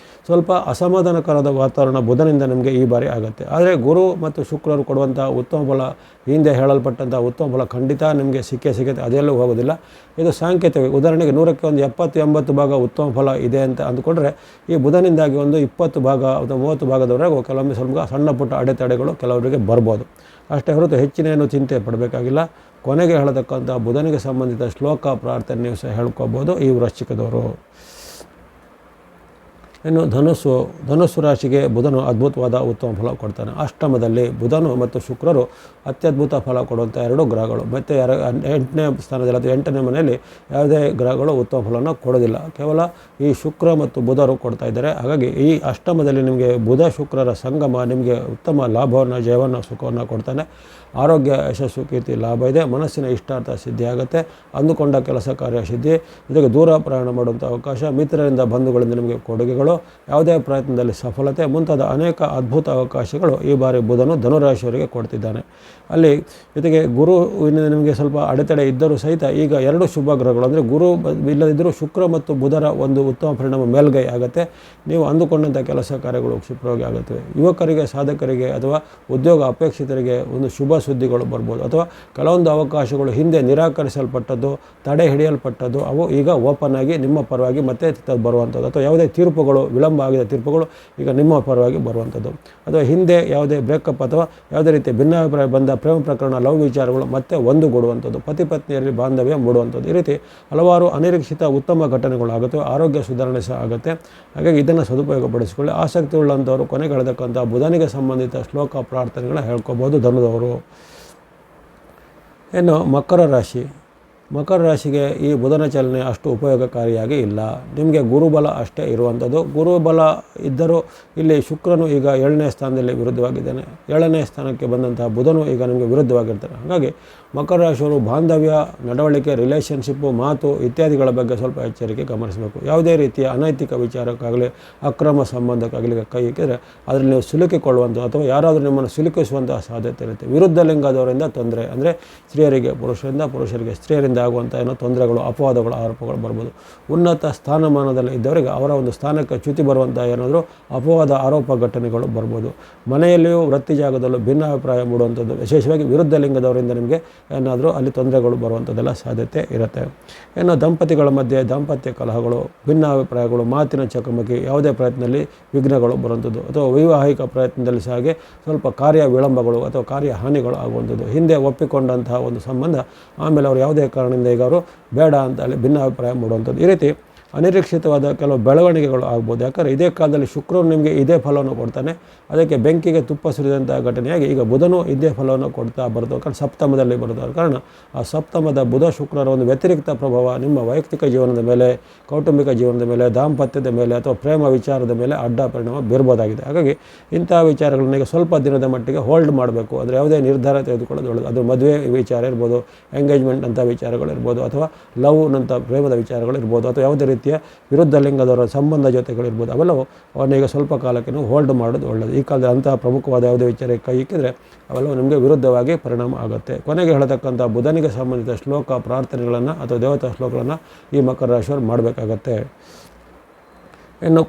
ಸ್ವಲ್ಪ ಅಸಮಾಧಾನಕರದ ವಾತಾವರಣ ಬುಧನಿಂದ ನಮಗೆ ಈ ಬಾರಿ ಆಗುತ್ತೆ. ಆದರೆ ಗುರು ಮತ್ತು ಶುಕ್ರರು ಕೊಡುವಂಥ ಉತ್ತಮ ಫಲ, ಹಿಂದೆ ಹೇಳಲ್ಪಟ್ಟಂಥ ಉತ್ತಮ ಫಲ ಖಂಡಿತ ನಿಮಗೆ ಸಿಗುತ್ತೆ, ಅದೆಲ್ಲೂ ಹೋಗೋದಿಲ್ಲ. ಇದು ಸಾಂಕೇತಿಕ. ಉದಾಹರಣೆಗೆ 100ಕ್ಕೆ ಒಂದು 70-80 ಭಾಗ ಉತ್ತಮ ಫಲ ಇದೆ ಅಂತ ಅಂದ್ಕೊಂಡ್ರೆ ಈ ಬುಧನಿಂದಾಗಿ ಒಂದು 20 ಭಾಗ ಅಥವಾ 30 ಭಾಗದವರೆಗೂ ಕೆಲವೊಮ್ಮೆ ಸ್ವಲ್ಪ ಸಣ್ಣ ಪುಟ್ಟ ಅಡೆತಡೆಗಳು ಕೆಲವರಿಗೆ ಬರ್ಬೋದು. ಅಷ್ಟೇ ಹೊರತು ಹೆಚ್ಚಿನ ಏನು ಚಿಂತೆ ಪಡಬೇಕಾಗಿಲ್ಲ. ಕೊನೆಗೆ ಹೇಳತಕ್ಕಂಥ ಬುಧನಿಗೆ ಸಂಬಂಧಿತ ಶ್ಲೋಕ ಪ್ರಾರ್ಥನೆ ನೀವು ಸಹ ಹೇಳ್ಕೊಬೋದು ಈ ವೃಶ್ಚಿಕದವರು. ಇನ್ನು ಧನುಸ್ಸು ರಾಶಿಗೆ ಬುಧನು ಅದ್ಭುತವಾದ ಉತ್ತಮ ಫಲ ಕೊಡ್ತಾನೆ. ಅಷ್ಟಮದಲ್ಲಿ ಬುಧನು ಮತ್ತು ಶುಕ್ರರು ಅತ್ಯದ್ಭುತ ಫಲ ಕೊಡುವಂಥ 2 ಗ್ರಹಗಳು. ಮತ್ತು 8ನೇ ಸ್ಥಾನದಲ್ಲಿ ಅಥವಾ 8ನೇ ಮನೆಯಲ್ಲಿ ಯಾವುದೇ ಗ್ರಹಗಳು ಉತ್ತಮ ಫಲವನ್ನು ಕೊಡೋದಿಲ್ಲ, ಕೇವಲ ಈ ಶುಕ್ರ ಮತ್ತು ಬುಧರು ಕೊಡ್ತಾ ಇದ್ದಾರೆ. ಹಾಗಾಗಿ ಈ ಅಷ್ಟಮದಲ್ಲಿ ನಿಮಗೆ ಬುಧ ಶುಕ್ರರ ಸಂಗಮ ನಿಮಗೆ ಉತ್ತಮ ಲಾಭವನ್ನು, ಜಯವನ್ನು, ಸುಖವನ್ನು ಕೊಡ್ತಾನೆ. ಆರೋಗ್ಯ, ಯಶಸ್ಸು, ಕೀರ್ತಿ, ಲಾಭ ಇದೆ. ಮನಸ್ಸಿನ ಇಷ್ಟಾರ್ಥ ಸಿದ್ಧಿ ಆಗುತ್ತೆ. ಅಂದುಕೊಂಡ ಕೆಲಸ ಕಾರ್ಯ ಸಿದ್ಧಿ. ಜೊತೆಗೆ ದೂರ ಪ್ರಯಾಣ ಮಾಡುವಂಥ ಅವಕಾಶ, ಮಿತ್ರರಿಂದ, ಬಂಧುಗಳಿಂದ ನಿಮಗೆ ಕೊಡುಗೆಗಳು, ಯಾವುದೇ ಪ್ರಯತ್ನದಲ್ಲಿ ಸಫಲತೆ ಮುಂತಾದ ಅನೇಕ ಅದ್ಭುತ ಅವಕಾಶಗಳು ಈ ಬಾರಿ ಬುಧನು ಧನುರಾಶಿಯವರಿಗೆ ಕೊಡ್ತಿದ್ದಾನೆ. ಅಲ್ಲಿ ಜೊತೆಗೆ ಗುರುವಿನಿಂದ ನಿಮಗೆ ಸ್ವಲ್ಪ ಅಡೆತಡೆ ಇದ್ದರೂ ಸಹಿತ ಈಗ 2 ಶುಭ ಗ್ರಹಗಳು ಅಂದರೆ ಗುರು ಇಲ್ಲದಿದ್ದರೂ ಶುಕ್ರ ಮತ್ತು ಬುಧರ ಒಂದು ಉತ್ತಮ ಪರಿಣಾಮ ಮೇಲ್ಗೈ ಆಗುತ್ತೆ. ನೀವು ಅಂದುಕೊಂಡಂಥ ಕೆಲಸ ಕಾರ್ಯಗಳು ಕ್ಷಿಪ್ರವಾಗಿ ಆಗುತ್ತವೆ. ಯುವಕರಿಗೆ, ಸಾಧಕರಿಗೆ ಅಥವಾ ಉದ್ಯೋಗ ಅಪೇಕ್ಷಿತರಿಗೆ ಒಂದು ಶುಭ ಸುದ್ದಿಗಳು ಬರ್ಬೋದು. ಅಥವಾ ಕೆಲವೊಂದು ಅವಕಾಶಗಳು ಹಿಂದೆ ನಿರಾಕರಿಸಲ್ಪಟ್ಟದ್ದು, ತಡೆ ಹಿಡಿಯಲ್ಪಟ್ಟದ್ದು, ಅವು ಈಗ ಓಪನ್ ಆಗಿ ನಿಮ್ಮ ಪರವಾಗಿ ಮತ್ತೆ ಬರುವಂಥದ್ದು. ಅಥವಾ ಯಾವುದೇ ತೀರ್ಪುಗಳು, ವಿಳಂಬ ಆಗಿದ ತೀರ್ಪುಗಳು ಈಗ ನಿಮ್ಮ ಪರವಾಗಿ ಬರುವಂಥದ್ದು. ಅಥವಾ ಹಿಂದೆ ಯಾವುದೇ ಬ್ರೇಕಪ್ ಅಥವಾ ಯಾವುದೇ ರೀತಿಯ ಭಿನ್ನಾಭಿಪ್ರಾಯ ಬಂದ ಪ್ರೇಮ ಪ್ರಕರಣ, ಲವ್ ವಿಚಾರಗಳು ಮತ್ತೆ ಒಂದುಗೂಡುವಂಥದ್ದು, ಪತಿ ಪತ್ನಿಯರಲ್ಲಿ ಬಾಂಧವ್ಯ ಮೂಡುವಂಥದ್ದು. ಈ ರೀತಿ ಹಲವಾರು ಅನಿರೀಕ್ಷಿತ ಉತ್ತಮ ಘಟನೆಗಳು ಆಗುತ್ತೆ. ಆರೋಗ್ಯ ಸುಧಾರಣೆ ಸಹ ಆಗುತ್ತೆ. ಹಾಗಾಗಿ ಇದನ್ನು ಸದುಪಯೋಗಪಡಿಸಿಕೊಳ್ಳಿ. ಆಸಕ್ತಿ ಉಳ್ಳಂಥವರು ಕೊನೆಗೆ ಹೇಳತಕ್ಕಂಥ ಬುಧನಿಗೆ ಸಂಬಂಧಿತ ಶ್ಲೋಕ ಪ್ರಾರ್ಥನೆಗಳನ್ನ ಹೇಳ್ಕೊಬೋದು ಧನುದವರು. ಇನ್ನು ಮಕರ ರಾಶಿಗೆ ಈ ಬುಧನ ಚಲನೆ ಅಷ್ಟು ಉಪಯೋಗಕಾರಿಯಾಗಿ ಇಲ್ಲ. ನಿಮಗೆ ಗುರುಬಲ ಅಷ್ಟೇ ಇರುವಂಥದ್ದು. ಗುರುಬಲ ಇದ್ದರೂ ಇಲ್ಲಿ ಶುಕ್ರನು ಈಗ 7ನೇ ಸ್ಥಾನದಲ್ಲಿ ವಿರುದ್ಧವಾಗಿದ್ದಾನೆ. 7ನೇ ಸ್ಥಾನಕ್ಕೆ ಬಂದಂತಹ ಬುಧನು ಈಗ ನಿಮಗೆ ವಿರುದ್ಧವಾಗಿರ್ತಾನೆ. ಹಾಗಾಗಿ ಮಕರ ರಾಶಿಯವರು ಬಾಂಧವ್ಯ, ನಡವಳಿಕೆ, ರಿಲೇಷನ್ಶಿಪ್ಪು, ಮಾತು ಇತ್ಯಾದಿಗಳ ಬಗ್ಗೆ ಸ್ವಲ್ಪ ಎಚ್ಚರಿಕೆ ಗಮನಿಸಬೇಕು. ಯಾವುದೇ ರೀತಿಯ ಅನೈತಿಕ ವಿಚಾರಕ್ಕಾಗಲಿ, ಅಕ್ರಮ ಸಂಬಂಧಕ್ಕಾಗಲಿ ಕೈ ಇಕ್ಕಿದ್ರೆ ಅದರಲ್ಲಿ ನೀವು ಸಿಲುಕಿಕೊಳ್ಳುವಂಥ ಅಥವಾ ಯಾರಾದರೂ ನಿಮ್ಮನ್ನು ಸಿಲುಕಿಸುವಂತಹ ಸಾಧ್ಯತೆ ಇರುತ್ತೆ. ವಿರುದ್ಧ ಲಿಂಗದವರಿಂದ ತೊಂದರೆ ಅಂದರೆ ಸ್ತ್ರೀಯರಿಗೆ ಪುರುಷರಿಂದ, ಪುರುಷರಿಗೆ ಸ್ತ್ರೀಯರಿಂದ ಆಗುವಂಥ ಏನೋ ತೊಂದರೆಗಳು, ಅಪವಾದಗಳು, ಆರೋಪಗಳು ಬರ್ಬೋದು. ಉನ್ನತ ಸ್ಥಾನಮಾನದಲ್ಲಿ ಇದ್ದವರಿಗೆ ಅವರ ಒಂದು ಸ್ಥಾನಕ್ಕೆ ಚ್ಯುತಿ ಬರುವಂಥ ಏನಾದರೂ ಅಪವಾದ, ಆರೋಪ ಘಟನೆಗಳು ಬರ್ಬೋದು. ಮನೆಯಲ್ಲಿಯೂ ವೃತ್ತಿ ಜಾಗದಲ್ಲೂ ಭಿನ್ನಾಭಿಪ್ರಾಯ ಮೂಡುವಂಥದ್ದು, ವಿಶೇಷವಾಗಿ ವಿರುದ್ಧ ಲಿಂಗದವರಿಂದ ನಿಮಗೆ ಏನಾದರೂ ಅಲ್ಲಿ ತೊಂದರೆಗಳು ಬರುವಂಥದ್ದೆಲ್ಲ ಸಾಧ್ಯತೆ ಇರುತ್ತೆ. ಇನ್ನು ದಂಪತಿಗಳ ಮಧ್ಯೆ ದಾಂಪತ್ಯ ಕಲಹಗಳು, ಭಿನ್ನಾಭಿಪ್ರಾಯಗಳು, ಮಾತಿನ ಚಕಮಕಿ, ಯಾವುದೇ ಪ್ರಯತ್ನದಲ್ಲಿ ವಿಘ್ನಗಳು ಬರುವಂಥದ್ದು, ಅಥವಾ ವೈವಾಹಿಕ ಪ್ರಯತ್ನದಲ್ಲಿ ಸಹ ಹಾಗೆ ಸ್ವಲ್ಪ ಕಾರ್ಯ ವಿಳಂಬಗಳು ಅಥವಾ ಕಾರ್ಯ ಹಾನಿಗಳು ಆಗುವಂಥದ್ದು. ಹಿಂದೆ ಒಪ್ಪಿಕೊಂಡಂತಹ ಒಂದು ಸಂಬಂಧ ಆಮೇಲೆ ಅವರು ಯಾವುದೇ ಕಾರಣದಿಂದ ಈಗ ಅವರು ಬೇಡ ಅಂತ ಹೇಳಿ ಭಿನ್ನಾಭಿಪ್ರಾಯ ಮೂಡುವಂಥದ್ದು. ಈ ರೀತಿ ಅನಿರೀಕ್ಷಿತವಾದ ಕೆಲವು ಬೆಳವಣಿಗೆಗಳು ಆಗ್ಬೋದು. ಯಾಕಂದರೆ ಇದೇ ಕಾಲದಲ್ಲಿ ಶುಕ್ರನು ನಿಮಗೆ ಇದೇ ಫಲವನ್ನು ಕೊಡ್ತಾನೆ. ಅದಕ್ಕೆ ಬೆಂಕಿಗೆ ತುಪ್ಪ ಸುರಿದಂಥ ಘಟನೆಯಾಗಿ ಈಗ ಬುಧನೂ ಇದೇ ಫಲವನ್ನು ಕೊಡ್ತಾ ಬರೋದು. ಕಾರಣ ಸಪ್ತಮದಲ್ಲಿ ಬರೋದು ಕಾರಣ ಆ ಸಪ್ತಮದ ಬುಧ ಶುಕ್ರರ ಒಂದು ವ್ಯತಿರಿಕ್ತ ಪ್ರಭಾವ ನಿಮ್ಮ ವೈಯಕ್ತಿಕ ಜೀವನದ ಮೇಲೆ, ಕೌಟುಂಬಿಕ ಜೀವನದ ಮೇಲೆ, ದಾಂಪತ್ಯದ ಮೇಲೆ ಅಥವಾ ಪ್ರೇಮ ವಿಚಾರದ ಮೇಲೆ ಅಡ್ಡ ಪರಿಣಾಮ ಬೀರ್ಬೋದಾಗಿದೆ. ಹಾಗಾಗಿ ಇಂಥ ವಿಚಾರಗಳನ್ನ ಈಗ ಸ್ವಲ್ಪ ದಿನದ ಮಟ್ಟಿಗೆ ಹೋಲ್ಡ್ ಮಾಡಬೇಕು. ಅಂದರೆ ಯಾವುದೇ ನಿರ್ಧಾರ ತೆಗೆದುಕೊಳ್ಳೋದು ಒಳ್ಳೆಯದು. ಅದು ಮದುವೆ ವಿಚಾರ ಇರ್ಬೋದು, ಎಂಗೇಜ್ಮೆಂಟ್ ಅಂತ ವಿಚಾರಗಳಿರ್ಬೋದು, ಅಥವಾ ಲವ್ನಂಥ ಪ್ರೇಮದ ವಿಚಾರಗಳಿರ್ಬೋದು, ಅಥವಾ ಯಾವುದೇ ರೀತಿಯ ವಿರುದ್ಧ ಲಿಂಗದವರ ಸಂಬಂಧ ಜೊತೆಗಳಿರ್ಬೋದು, ಅವೆಲ್ಲವೂ ಅವನಿಗೆ ಸ್ವಲ್ಪ ಕಾಲಕ್ಕೆ ಹೋಲ್ಡ್ ಮಾಡೋದು ಒಳ್ಳೆಯದು. ಈ ಕಾಲದಲ್ಲಿ ಅಂತಹ ಪ್ರಮುಖವಾದ ಯಾವುದೇ ವಿಚಾರಕ್ಕೆ ಕೈ ಇಕ್ಕಿದ್ರೆ ಅವೆಲ್ಲವೂ ನಿಮಗೆ ವಿರುದ್ಧವಾಗಿ ಪರಿಣಾಮ ಆಗುತ್ತೆ. ಕೊನೆಗೆ ಹೇಳತಕ್ಕಂಥ ಬುಧನಿಗೆ ಸಂಬಂಧಿಸಿದ ಶ್ಲೋಕ ಪ್ರಾರ್ಥನೆಗಳನ್ನು ಅಥವಾ ದೇವತಾ ಶ್ಲೋಕಗಳನ್ನು ಈ ಮಕರ ರಾಶಿಯವರು ಮಾಡಬೇಕಾಗತ್ತೆ. ಇನ್ನು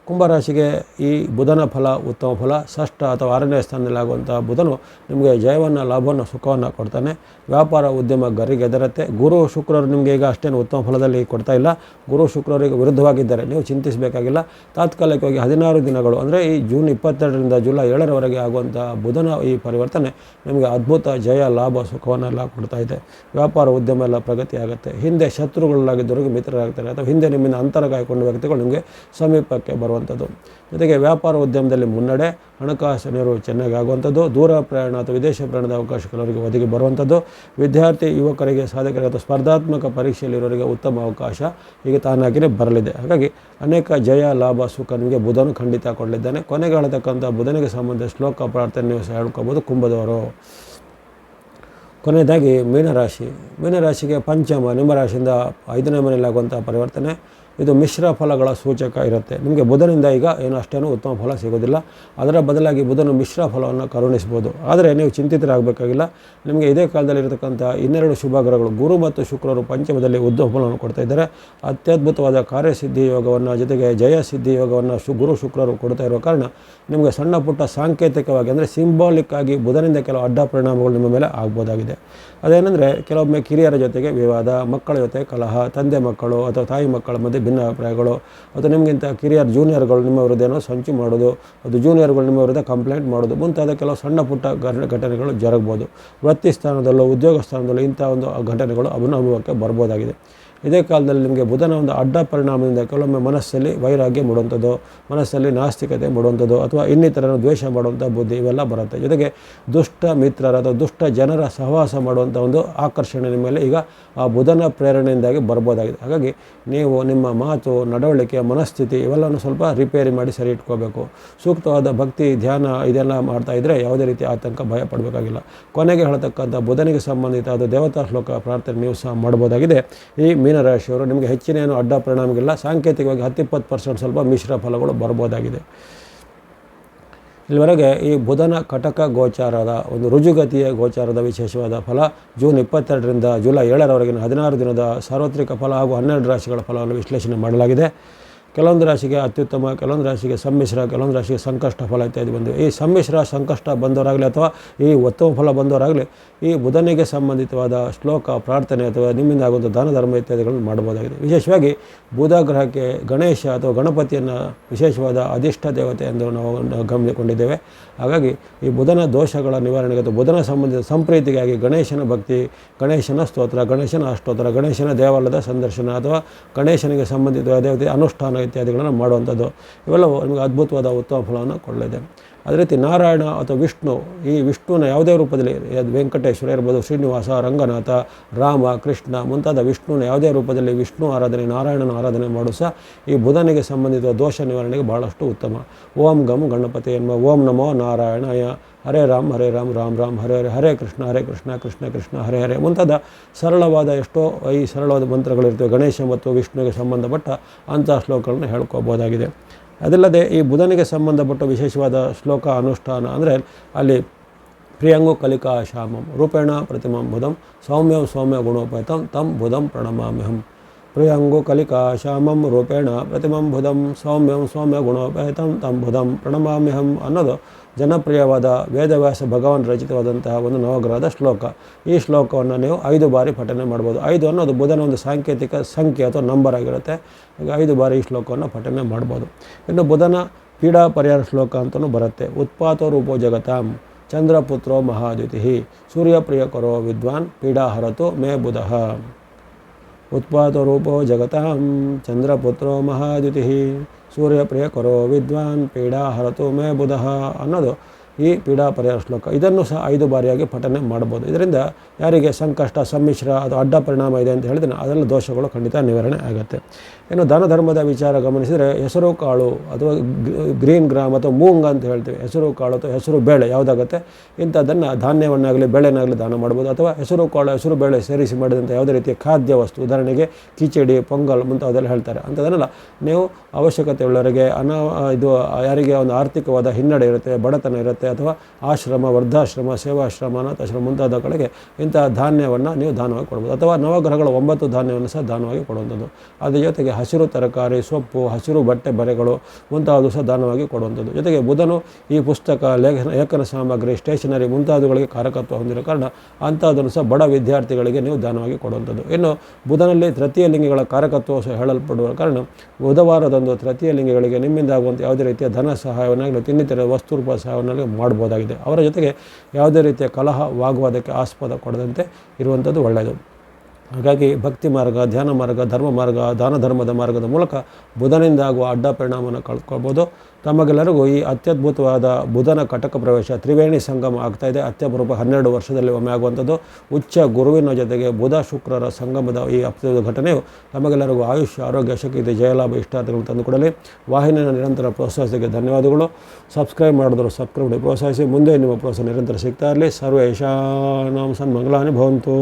ಕುಂಭರಾಶಿಗೆ ಈ ಬುಧನ ಫಲ ಉತ್ತಮ ಫಲ. ಷಷ್ಠ ಅಥವಾ 6ನೇ ಸ್ಥಾನದಲ್ಲಿ ಆಗುವಂಥ ಬುಧನು ನಿಮಗೆ ಜಯವನ್ನು, ಲಾಭವನ್ನು, ಸುಖವನ್ನು ಕೊಡ್ತಾನೆ. ವ್ಯಾಪಾರ ಉದ್ಯಮ ಗರಿಗೆದರತ್ತೆ. ಗುರು ಶುಕ್ರರು ನಿಮಗೆ ಈಗ ಅಷ್ಟೇನು ಉತ್ತಮ ಫಲದಲ್ಲಿ ಕೊಡ್ತಾ ಇಲ್ಲ. ಗುರು ಶುಕ್ರರಿಗೆ ವಿರುದ್ಧವಾಗಿದ್ದಾರೆ. ನೀವು ಚಿಂತಿಸಬೇಕಾಗಿಲ್ಲ. ತಾತ್ಕಾಲಿಕವಾಗಿ 16 ದಿನಗಳು ಅಂದರೆ ಈ ಜೂನ್ 22ರಿಂದ ಜುಲೈ 7ರವರೆಗೆ ಆಗುವಂಥ ಬುಧನ ಈ ಪರಿವರ್ತನೆ ನಿಮಗೆ ಅದ್ಭುತ ಜಯ, ಲಾಭ, ಸುಖವನ್ನೆಲ್ಲ ಕೊಡ್ತಾ ಇದೆ. ವ್ಯಾಪಾರ ಉದ್ಯಮ ಎಲ್ಲ ಪ್ರಗತಿ ಆಗುತ್ತೆ. ಹಿಂದೆ ಶತ್ರುಗಳಾಗಿದ್ದವರಿಗೆ ಮಿತ್ರರಾಗ್ತಾರೆ, ಅಥವಾ ಹಿಂದೆ ನಿಮ್ಮಿಂದ ಅಂತರ ಕಾಯ್ಕೊಂಡ ವ್ಯಕ್ತಿಗಳು ನಿಮಗೆ ಸಮೀಪಕ್ಕೆ ಬರುವಂಥದ್ದು. ಜೊತೆಗೆ ವ್ಯಾಪಾರ ಉದ್ಯಮದಲ್ಲಿ ಮುನ್ನಡೆ, ಹಣಕಾಸು ನೆರವು ಚೆನ್ನಾಗಿ ಆಗುವಂಥದ್ದು. ದೂರ ಪ್ರಯಾಣ ಅಥವಾ ವಿದೇಶ ಪ್ರಯಾಣದ ಅವಕಾಶ ಕೆಲವರಿಗೆ ಒದಗಿ ಬರುವಂಥದ್ದು. ವಿದ್ಯಾರ್ಥಿ ಯುವಕರಿಗೆ, ಸಾಧಕರಿಗೆ ಅಥವಾ ಸ್ಪರ್ಧಾತ್ಮಕ ಪರೀಕ್ಷೆಯಲ್ಲಿರೋರಿಗೆ ಉತ್ತಮ ಅವಕಾಶ ಈಗ ತಾನಾಗಿಯೇ ಬರಲಿದೆ. ಹಾಗಾಗಿ ಅನೇಕ ಜಯ, ಲಾಭ, ಸುಖ ನಿಮಗೆ ಬುಧನು ಖಂಡಿತ ಕೊಡಲಿದ್ದಾನೆ. ಕೊನೆಗೆ ಹೇಳತಕ್ಕಂಥ ಬುಧನಿಗೆ ಸಂಬಂಧಿಸಿದ ಶ್ಲೋಕ ಪ್ರಾರ್ಥನೆ ನೀವು ಸಹ ಹೇಳ್ಕೊಬೋದು ಕುಂಭದವರು. ಕೊನೆಯದಾಗಿ ಮೀನರಾಶಿಗೆ ಪಂಚಮ, ನಿಮ್ಮ ರಾಶಿಯಿಂದ 5ನೇ ಮನೆಯಲ್ಲಾಗುವಂಥ ಪರಿವರ್ತನೆ ಇದು ಮಿಶ್ರ ಫಲಗಳ ಸೂಚಕ ಇರುತ್ತೆ. ನಿಮಗೆ ಬುಧನಿಂದ ಈಗ ಏನು ಅಷ್ಟೇನೂ ಉತ್ತಮ ಫಲ ಸಿಗೋದಿಲ್ಲ. ಅದರ ಬದಲಾಗಿ ಬುಧನು ಮಿಶ್ರ ಫಲವನ್ನು ಕರುಣಿಸ್ಬೋದು. ಆದರೆ ನೀವು ಚಿಂತಿತರಾಗಬೇಕಾಗಿಲ್ಲ. ನಿಮಗೆ ಇದೇ ಕಾಲದಲ್ಲಿ ಇರತಕ್ಕಂಥ 12 ಶುಭ ಗ್ರಹಗಳು ಗುರು ಮತ್ತು ಶುಕ್ರರು ಪಂಚಮದಲ್ಲಿ ಉತ್ತಮ ಫಲವನ್ನು ಕೊಡ್ತಾ ಇದ್ದಾರೆ. ಅತ್ಯದ್ಭುತವಾದ ಕಾರ್ಯಸಿದ್ಧಿ ಯೋಗವನ್ನು, ಜೊತೆಗೆ ಜಯಸಿದ್ಧಿ ಯೋಗವನ್ನು ಗುರು ಶುಕ್ರರು ಕೊಡ್ತಾ ಇರೋ ಕಾರಣ ನಿಮಗೆ ಸಣ್ಣ ಪುಟ್ಟ ಸಾಂಕೇತಿಕವಾಗಿ ಅಂದರೆ ಸಿಂಬಾಲಿಕ್ ಆಗಿ ಬುಧನಿಂದ ಕೆಲವು ಅಡ್ಡ ಪರಿಣಾಮಗಳು ನಿಮ್ಮ ಮೇಲೆ ಆಗ್ಬೋದಾಗಿದೆ. ಅದೇನೆಂದರೆ ಕೆಲವೊಮ್ಮೆ ಕಿರಿಯರ ಜೊತೆಗೆ ವಿವಾದ, ಮಕ್ಕಳ ಜೊತೆ ಕಲಹ, ತಂದೆ ಮಕ್ಕಳು ಅಥವಾ ತಾಯಿ ಮಕ್ಕಳ ಮಧ್ಯೆ ಭಿನ್ನಾಭಿಪ್ರಾಯಗಳು, ಅಥವಾ ನಿಮಗಿಂತ ಕಿರಿಯರ್ ಜೂನಿಯರ್ಗಳು ನಿಮ್ಮ ವಿರುದ್ಧ ಸಂಚು ಮಾಡೋದು, ಅದು ಜೂನಿಯರ್ಗಳು ನಿಮ್ಮ ವಿರುದ್ಧ ಕಂಪ್ಲೇಂಟ್ ಮಾಡೋದು, ಮುಂತಾದ ಕೆಲವು ಸಣ್ಣ ಪುಟ್ಟ ಘಟನೆಗಳು ಜರುಗಬಹುದು. ವೃತ್ತಿ ಸ್ಥಾನದಲ್ಲೂ ಉದ್ಯೋಗ ಸ್ಥಾನದಲ್ಲೂ ಇಂಥ ಒಂದು ಘಟನೆಗಳು ಅನುಭವಕ್ಕೆ ಬರ್ಬೋದಾಗಿದೆ. ಇದೇ ಕಾಲದಲ್ಲಿ ನಿಮಗೆ ಬುಧನ ಒಂದು ಅಡ್ಡ ಪರಿಣಾಮದಿಂದ ಕೆಲವೊಮ್ಮೆ ಮನಸ್ಸಲ್ಲಿ ವೈರಾಗ್ಯ ಮೂಡುವಂಥದ್ದು, ಮನಸ್ಸಲ್ಲಿ ನಾಸ್ತಿಕತೆ ಮೂಡುವಂಥದ್ದು, ಅಥವಾ ಇನ್ನಿತರನ್ನು ದ್ವೇಷ ಮಾಡುವಂಥ ಬುದ್ಧಿ ಇವೆಲ್ಲ ಬರುತ್ತೆ. ಜೊತೆಗೆ ದುಷ್ಟ ಮಿತ್ರರ ಅಥವಾ ದುಷ್ಟ ಜನರ ಸಹವಾಸ ಮಾಡುವಂಥ ಒಂದು ಆಕರ್ಷಣೆ ನಿಮ್ಮ ಮೇಲೆ ಈಗ ಆ ಬುಧನ ಪ್ರೇರಣೆಯಿಂದಾಗಿ ಬರ್ಬೋದಾಗಿದೆ. ಹಾಗಾಗಿ ನೀವು ನಿಮ್ಮ ಮಾತು, ನಡವಳಿಕೆ, ಮನಸ್ಥಿತಿ ಇವೆಲ್ಲವನ್ನು ಸ್ವಲ್ಪ ರಿಪೇರಿ ಮಾಡಿ ಸರಿ ಇಟ್ಕೋಬೇಕು. ಸೂಕ್ತವಾದ ಭಕ್ತಿ, ಧ್ಯಾನ ಇದೆಲ್ಲ ಮಾಡ್ತಾ ಇದ್ದರೆ ಯಾವುದೇ ರೀತಿ ಆತಂಕ ಭಯ ಪಡಬೇಕಾಗಿಲ್ಲ. ಕೊನೆಗೆ ಹೇಳತಕ್ಕಂಥ ಬುಧನಿಗೆ ಸಂಬಂಧಿತ ಅದು ದೇವತಾ ಶ್ಲೋಕ ಪ್ರಾರ್ಥನೆ ನೀವು ಸಹ ಮಾಡ್ಬೋದಾಗಿದೆ. ಈ ಮೀನರಾಶಿಯವರು ನಿಮಗೆ ಹೆಚ್ಚಿನ ಏನು ಅಡ್ಡ ಪರಿಣಾಮಗಳಿಲ್ಲ. ಸಾಂಕೇತಿಕವಾಗಿ 10-20% ಸ್ವಲ್ಪ ಮಿಶ್ರ ಫಲಗಳು ಬರ್ಬೋದಾಗಿದೆ. ಇಲ್ಲಿವರೆಗೆ ಈ ಬುಧನ ಕಟಕ ಗೋಚಾರದ ಒಂದು ರುಜುಗತಿಯ ಗೋಚಾರದ ವಿಶೇಷವಾದ ಫಲ ಜೂನ್ 22ರಿಂದ ಜುಲೈ 7ರವರೆಗಿನ 16 ದಿನದ ಸಾರ್ವತ್ರಿಕ ಫಲ ಹಾಗೂ 12 ರಾಶಿಗಳ ಫಲವನ್ನು ವಿಶ್ಲೇಷಣೆ ಮಾಡಲಾಗಿದೆ. ಕೆಲವೊಂದು ರಾಶಿಗೆ ಅತ್ಯುತ್ತಮ, ಕೆಲವೊಂದು ರಾಶಿಗೆ ಸಮ್ಮಿಶ್ರ, ಕೆಲವೊಂದು ರಾಶಿಗೆ ಸಂಕಷ್ಟ ಫಲ ಇತ್ಯಾದಿ ಬಂದಿವೆ. ಈ ಸಮ್ಮಿಶ್ರ, ಸಂಕಷ್ಟ ಬಂದವರಾಗಲಿ ಅಥವಾ ಈ ಉತ್ತಮ ಫಲ ಬಂದವರಾಗಲಿ ಈ ಬುಧನಿಗೆ ಸಂಬಂಧಿತವಾದ ಶ್ಲೋಕ ಪ್ರಾರ್ಥನೆ ಅಥವಾ ನಿಮ್ಮಿಂದ ಆಗುವಂಥ ದಾನ ಧರ್ಮ ಇತ್ಯಾದಿಗಳನ್ನು ಮಾಡಬಹುದಾಗಿದೆ. ವಿಶೇಷವಾಗಿ ಬುಧ ಗ್ರಹಕ್ಕೆ ಗಣೇಶ ಅಥವಾ ಗಣಪತಿಯನ್ನು ವಿಶೇಷವಾದ ಅಧಿಷ್ಠ ದೇವತೆ ಎಂದು ನಾವು ಗಮನಿಸಿಕೊಂಡಿದ್ದೇವೆ. ಹಾಗಾಗಿ ಈ ಬುಧನ ದೋಷಗಳ ನಿವಾರಣೆಗೆ ಅಥವಾ ಬುಧನ ಸಂಬಂಧಿತ ಸಂಪ್ರೀತಿಗಾಗಿ ಗಣೇಶನ ಭಕ್ತಿ, ಗಣೇಶನ ಸ್ತೋತ್ರ, ಗಣೇಶನ ಅಷ್ಟೋತ್ರ, ಗಣೇಶನ ದೇವಾಲಯದ ಸಂದರ್ಶನ ಅಥವಾ ಗಣೇಶನಿಗೆ ಸಂಬಂಧಿತ ದೇವತೆ ಅನುಷ್ಠಾನ ಇತ್ಯಾದಿಗಳನ್ನು ಮಾಡುವಂಥದ್ದು ಇವೆಲ್ಲವೂ ನಿಮಗೆ ಅದ್ಭುತವಾದ ಉತ್ತಮ ಫಲವನ್ನು ಕೊಡಲಿದೆ. ಅದೇ ರೀತಿ ನಾರಾಯಣ ಅಥವಾ ವಿಷ್ಣು, ಈ ವಿಷ್ಣುವಿನ ಯಾವುದೇ ರೂಪದಲ್ಲಿ ವೆಂಕಟೇಶ್ವರ ಇರ್ಬೋದು, ಶ್ರೀನಿವಾಸ, ರಂಗನಾಥ, ರಾಮ, ಕೃಷ್ಣ ಮುಂತಾದ ವಿಷ್ಣುವಿನ ಯಾವುದೇ ರೂಪದಲ್ಲಿ ವಿಷ್ಣು ಆರಾಧನೆ, ನಾರಾಯಣನ ಆರಾಧನೆ ಮಾಡು ಸಹ ಈ ಬುಧನಿಗೆ ಸಂಬಂಧಿತ ದೋಷ ನಿವಾರಣೆಗೆ ಬಹಳಷ್ಟು ಉತ್ತಮ. ಓಂ ಗಂ ಗಣಪತಿ ಎನ್ನುವ ಓಂ ನಮೋ ನಾರಾಯಣಾಯ, ಹರೇ ರಾಮ್ ರಾಮ್ ರಾಮ್ ಹರೇ ಹರೇ, ಹರೇ ಕೃಷ್ಣ ಕೃಷ್ಣ ಕೃಷ್ಣ ಹರೇ ಹರೇ ಮುಂತಾದ ಸರಳವಾದ ಎಷ್ಟೋ ಈ ಸರಳವಾದ ಮಂತ್ರಗಳಿರ್ತವೆ. ಗಣೇಶ ಮತ್ತು ವಿಷ್ಣುವಿಗೆ ಸಂಬಂಧಪಟ್ಟ ಅಂಥ ಶ್ಲೋಕಗಳನ್ನು ಹೇಳ್ಕೋಬೋದಾಗಿದೆ. ಅದಲ್ಲದೆ ಈ ಬುಧನಿಗೆ ಸಂಬಂಧಪಟ್ಟ ವಿಶೇಷವಾದ ಶ್ಲೋಕ ಅನುಷ್ಠಾನ ಅಂದರೆ ಅಲ್ಲಿ ಪ್ರಿಯಂಗು ಕಲಿಕಾ ಶ್ಯಾಮಂ ರೂಪೇಣ ಪ್ರತಿಮಂ ಬುಧಂ ಸೌಮ್ಯಂ ಸೌಮ್ಯ ಗುಣೋಪೇತಂ ತಂ ಬುಧಂ ಪ್ರಣಮಾಮ್ಯಹಂ. ಪ್ರಿಯಂಗು ಕಲಿಕಾ ಶ್ಯಾಮಂ ರೂಪೇಣ ಪ್ರತಿಮಂ ಬುಧಂ ಸೌಮ್ಯಂ ಸೌಮ್ಯ ಗುಣೋಪೇತಂ ತಂ ಬುಧಂ ಪ್ರಣಮಾಮ್ಯಹಂ ಅನ್ನೋದು ಜನಪ್ರಿಯವಾದ ವೇದವ್ಯಾಸ ಭಗವಾನ್ ರಚಿತವಾದಂತಹ ಒಂದು ನವಗ್ರಹದ ಶ್ಲೋಕ. ಈ ಶ್ಲೋಕವನ್ನು ನೀವು 5 ಬಾರಿ ಪಠನೆ ಮಾಡ್ಬೋದು. 5 ಅನ್ನೋದು ಬುಧನ ಒಂದು ಸಾಂಕೇತಿಕ ಸಂಖ್ಯೆ ಅಥವಾ ನಂಬರ್ ಆಗಿರುತ್ತೆ. ಈಗ 5 ಬಾರಿ ಈ ಶ್ಲೋಕವನ್ನು ಪಠನೆ ಮಾಡ್ಬೋದು. ಇನ್ನು ಬುಧನ ಪೀಡಾ ಪರಿಹಾರ ಶ್ಲೋಕ ಅಂತಲೂ ಬರುತ್ತೆ. ಉತ್ಪಾತೋ ರೂಪೋ ಜಗತಾಂ ಚಂದ್ರಪುತ್ರೋ ಮಹಾದ್ಯುತಿ ಸೂರ್ಯಪ್ರಿಯಕರೋ ವಿದ್ವಾನ್ ಪೀಡಾ ಹರತು ಮೇ ಬುಧಃ. ಉತ್ಪಾತೋ ರೂಪೋ ಜಗತಾಂ ಚಂದ್ರಪುತ್ರೋ ಮಹಾದ್ಯುತಿ ಸೂರ್ಯಪ್ರಿಯಕರೋ ವಿದ್ವಾನ್ ಪೀಡಾ ಹರತು ಮೇ ಬುಧಃ ಅನ್ನೋದು ಈ ಪೀಡಾ ಪರಿಹಾರ ಶ್ಲೋಕ. ಇದನ್ನು ಸಹ 5 ಬಾರಿಯಾಗಿ ಪಠನೆ ಮಾಡ್ಬೋದು. ಇದರಿಂದ ಯಾರಿಗೆ ಸಂಕಷ್ಟ, ಸಮ್ಮಿಶ್ರ ಅದು ಅಡ್ಡ ಪರಿಣಾಮ ಇದೆ ಅಂತ ಹೇಳಿದ್ರೆ ಅದೆಲ್ಲ ದೋಷಗಳು ಖಂಡಿತ ನಿವಾರಣೆ ಆಗುತ್ತೆ. ಇನ್ನು ದಾನ ಧರ್ಮದ ವಿಚಾರ ಗಮನಿಸಿದರೆ ಹೆಸರು ಕಾಳು ಅಥವಾ ಗ್ರೀನ್ ಗ್ರಾಮ್ ಅಥವಾ ಮೂಂಗ್ ಅಂತ ಹೇಳ್ತೀವಿ. ಹೆಸರು ಕಾಳು ಅಥವಾ ಹೆಸರು ಬೇಳೆ ಯಾವುದಾಗುತ್ತೆ ಇಂಥದ್ದನ್ನು ಧಾನ್ಯವನ್ನಾಗಲಿ ಬೇಳೆನಾಗಲಿ ದಾನ ಮಾಡ್ಬೋದು. ಅಥವಾ ಹೆಸರು ಕಾಳು ಹೆಸರು ಬೇಳೆ ಸೇರಿಸಿ ಮಾಡಿದಂಥ ಯಾವುದೇ ರೀತಿಯ ಖಾದ್ಯ ವಸ್ತು, ಉದಾಹರಣೆಗೆ ಕಿಚಡಿ, ಪೊಂಗಲ್ ಮುಂತಾದೆಲ್ಲ ಹೇಳ್ತಾರೆ. ಅಂಥದನ್ನೆಲ್ಲ ನೀವು ಅವಶ್ಯಕತೆ ಉಳ್ಳವರಿಗೆ ಇದು ಯಾರಿಗೆ ಒಂದು ಆರ್ಥಿಕವಾದ ಹಿನ್ನಡೆ ಇರುತ್ತೆ, ಬಡತನ ಇರುತ್ತೆ, ಅಥವಾ ಆಶ್ರಮ, ವೃದ್ಧಾಶ್ರಮ, ಸೇವಾಶ್ರಮ, ಅನಾಥಾಶ್ರಮ ಮುಂತಾದ ಕಡೆಗೆ ಇಂತಹ ಧಾನ್ಯವನ್ನು ನೀವು ದಾನವಾಗಿ ಕೊಡ್ಬೋದು. ಅಥವಾ ನವಗ್ರಹಗಳ 9 ಧಾನ್ಯವನ್ನು ಸಹ ದಾನವಾಗಿ ಕೊಡುವಂಥದ್ದು. ಅದ್ರ ಜೊತೆಗೆ ಹಸಿರು ತರಕಾರಿ, ಸೊಪ್ಪು, ಹಸಿರು ಬಟ್ಟೆ ಬರೆಗಳು ಮುಂತಾದವು ಸಹ ದಾನವಾಗಿ ಕೊಡುವಂಥದ್ದು. ಜೊತೆಗೆ ಬುಧನು ಈ ಪುಸ್ತಕ, ಲೇಖನ ಸಾಮಗ್ರಿ, ಸ್ಟೇಷನರಿ ಮುಂತಾದವುಗಳಿಗೆ ಕಾರಕತ್ವ ಹೊಂದಿರೋ ಕಾರಣ ಅಂಥದ್ದನ್ನು ಸಹ ಬಡ ವಿದ್ಯಾರ್ಥಿಗಳಿಗೆ ನೀವು ದಾನವಾಗಿ ಕೊಡುವಂಥದ್ದು. ಇನ್ನು ಬುಧನಲ್ಲಿ ತೃತೀಯ ಲಿಂಗಿಗಳ ಕಾರಕತ್ವ ಸಹ ಹೇಳಲ್ಪಡುವ ಕಾರಣ ಬುಧವಾರದಂದು ತೃತೀಯ ಲಿಂಗಿಗಳಿಗೆ ನಿಮ್ಮಿಂದ ಆಗುವಂಥ ಯಾವುದೇ ರೀತಿಯ ಧನ ಸಹಾಯವನ್ನಾಗಲಿ ಇನ್ನಿತರ ವಸ್ತುರೂಪ ಸಹಾಯವನ್ನಾಗಲಿ ಮಾಡ್ಬೋದಾಗಿದೆ. ಅವರ ಜೊತೆಗೆ ಯಾವುದೇ ರೀತಿಯ ಕಲಹವಾಗುವುದಕ್ಕೆ ಆಸ್ಪದ ಕೊಡದಂತೆ ಇರುವಂಥದ್ದು ಒಳ್ಳೆಯದು. ಹಾಗಾಗಿ ಭಕ್ತಿ ಮಾರ್ಗ, ಧ್ಯಾನ ಮಾರ್ಗ, ಧರ್ಮ ಮಾರ್ಗ, ದಾನ ಧರ್ಮದ ಮಾರ್ಗದ ಮೂಲಕ ಬುಧನಿಂದ ಆಗುವ ಅಡ್ಡ ಪರಿಣಾಮವನ್ನು ಕಳ್ಕೊಳ್ಬೋದು. ತಮಗೆಲ್ಲರಿಗೂ ಈ ಅತ್ಯದ್ಭುತವಾದ ಬುಧನ ಕಟಕ ಪ್ರವೇಶ ತ್ರಿವೇಣಿ ಸಂಗಮ ಆಗ್ತಾಯಿದೆ. ಅತ್ಯಪರೂಪ 12 ವರ್ಷದಲ್ಲಿ ಒಮ್ಮೆ ಆಗುವಂಥದ್ದು. ಉಚ್ಚ ಗುರುವಿನ ಜೊತೆಗೆ ಬುಧ ಶುಕ್ರರ ಸಂಗಮದ ಈ ಅತ್ಯದ್ಭುತ ಘಟನೆಯು ತಮಗೆಲ್ಲರಿಗೂ ಆಯುಷ್ಯ, ಆರೋಗ್ಯ, ಶಕ್ತಿ, ಜಯಲಾಭ, ಇಷ್ಟಾರ್ಥಗಳನ್ನು ತಂದುಕೊಡಲಿ. ವಾಹಿನಿಯ ನಿರಂತರ ಪ್ರೋತ್ಸಾಹಕ್ಕೆ ಧನ್ಯವಾದಗಳು. ಸಬ್ಸ್ಕ್ರೈಬ್ ಮಾಡಿದ್ರು ಸಬ್ಸ್ಕ್ರೈಬ್ ಪ್ರೋತ್ಸಾಹಿಸಿ. ಮುಂದೆ ನಿಮ್ಮ ಪ್ರೋತ್ಸಾಹ ನಿರಂತರ ಸಿಗ್ತಾ ಇರಲಿ. ಸರ್ವೇಷಾಂ ಸನ್ಮಂಗಲಾನಿ ಭವಂತು.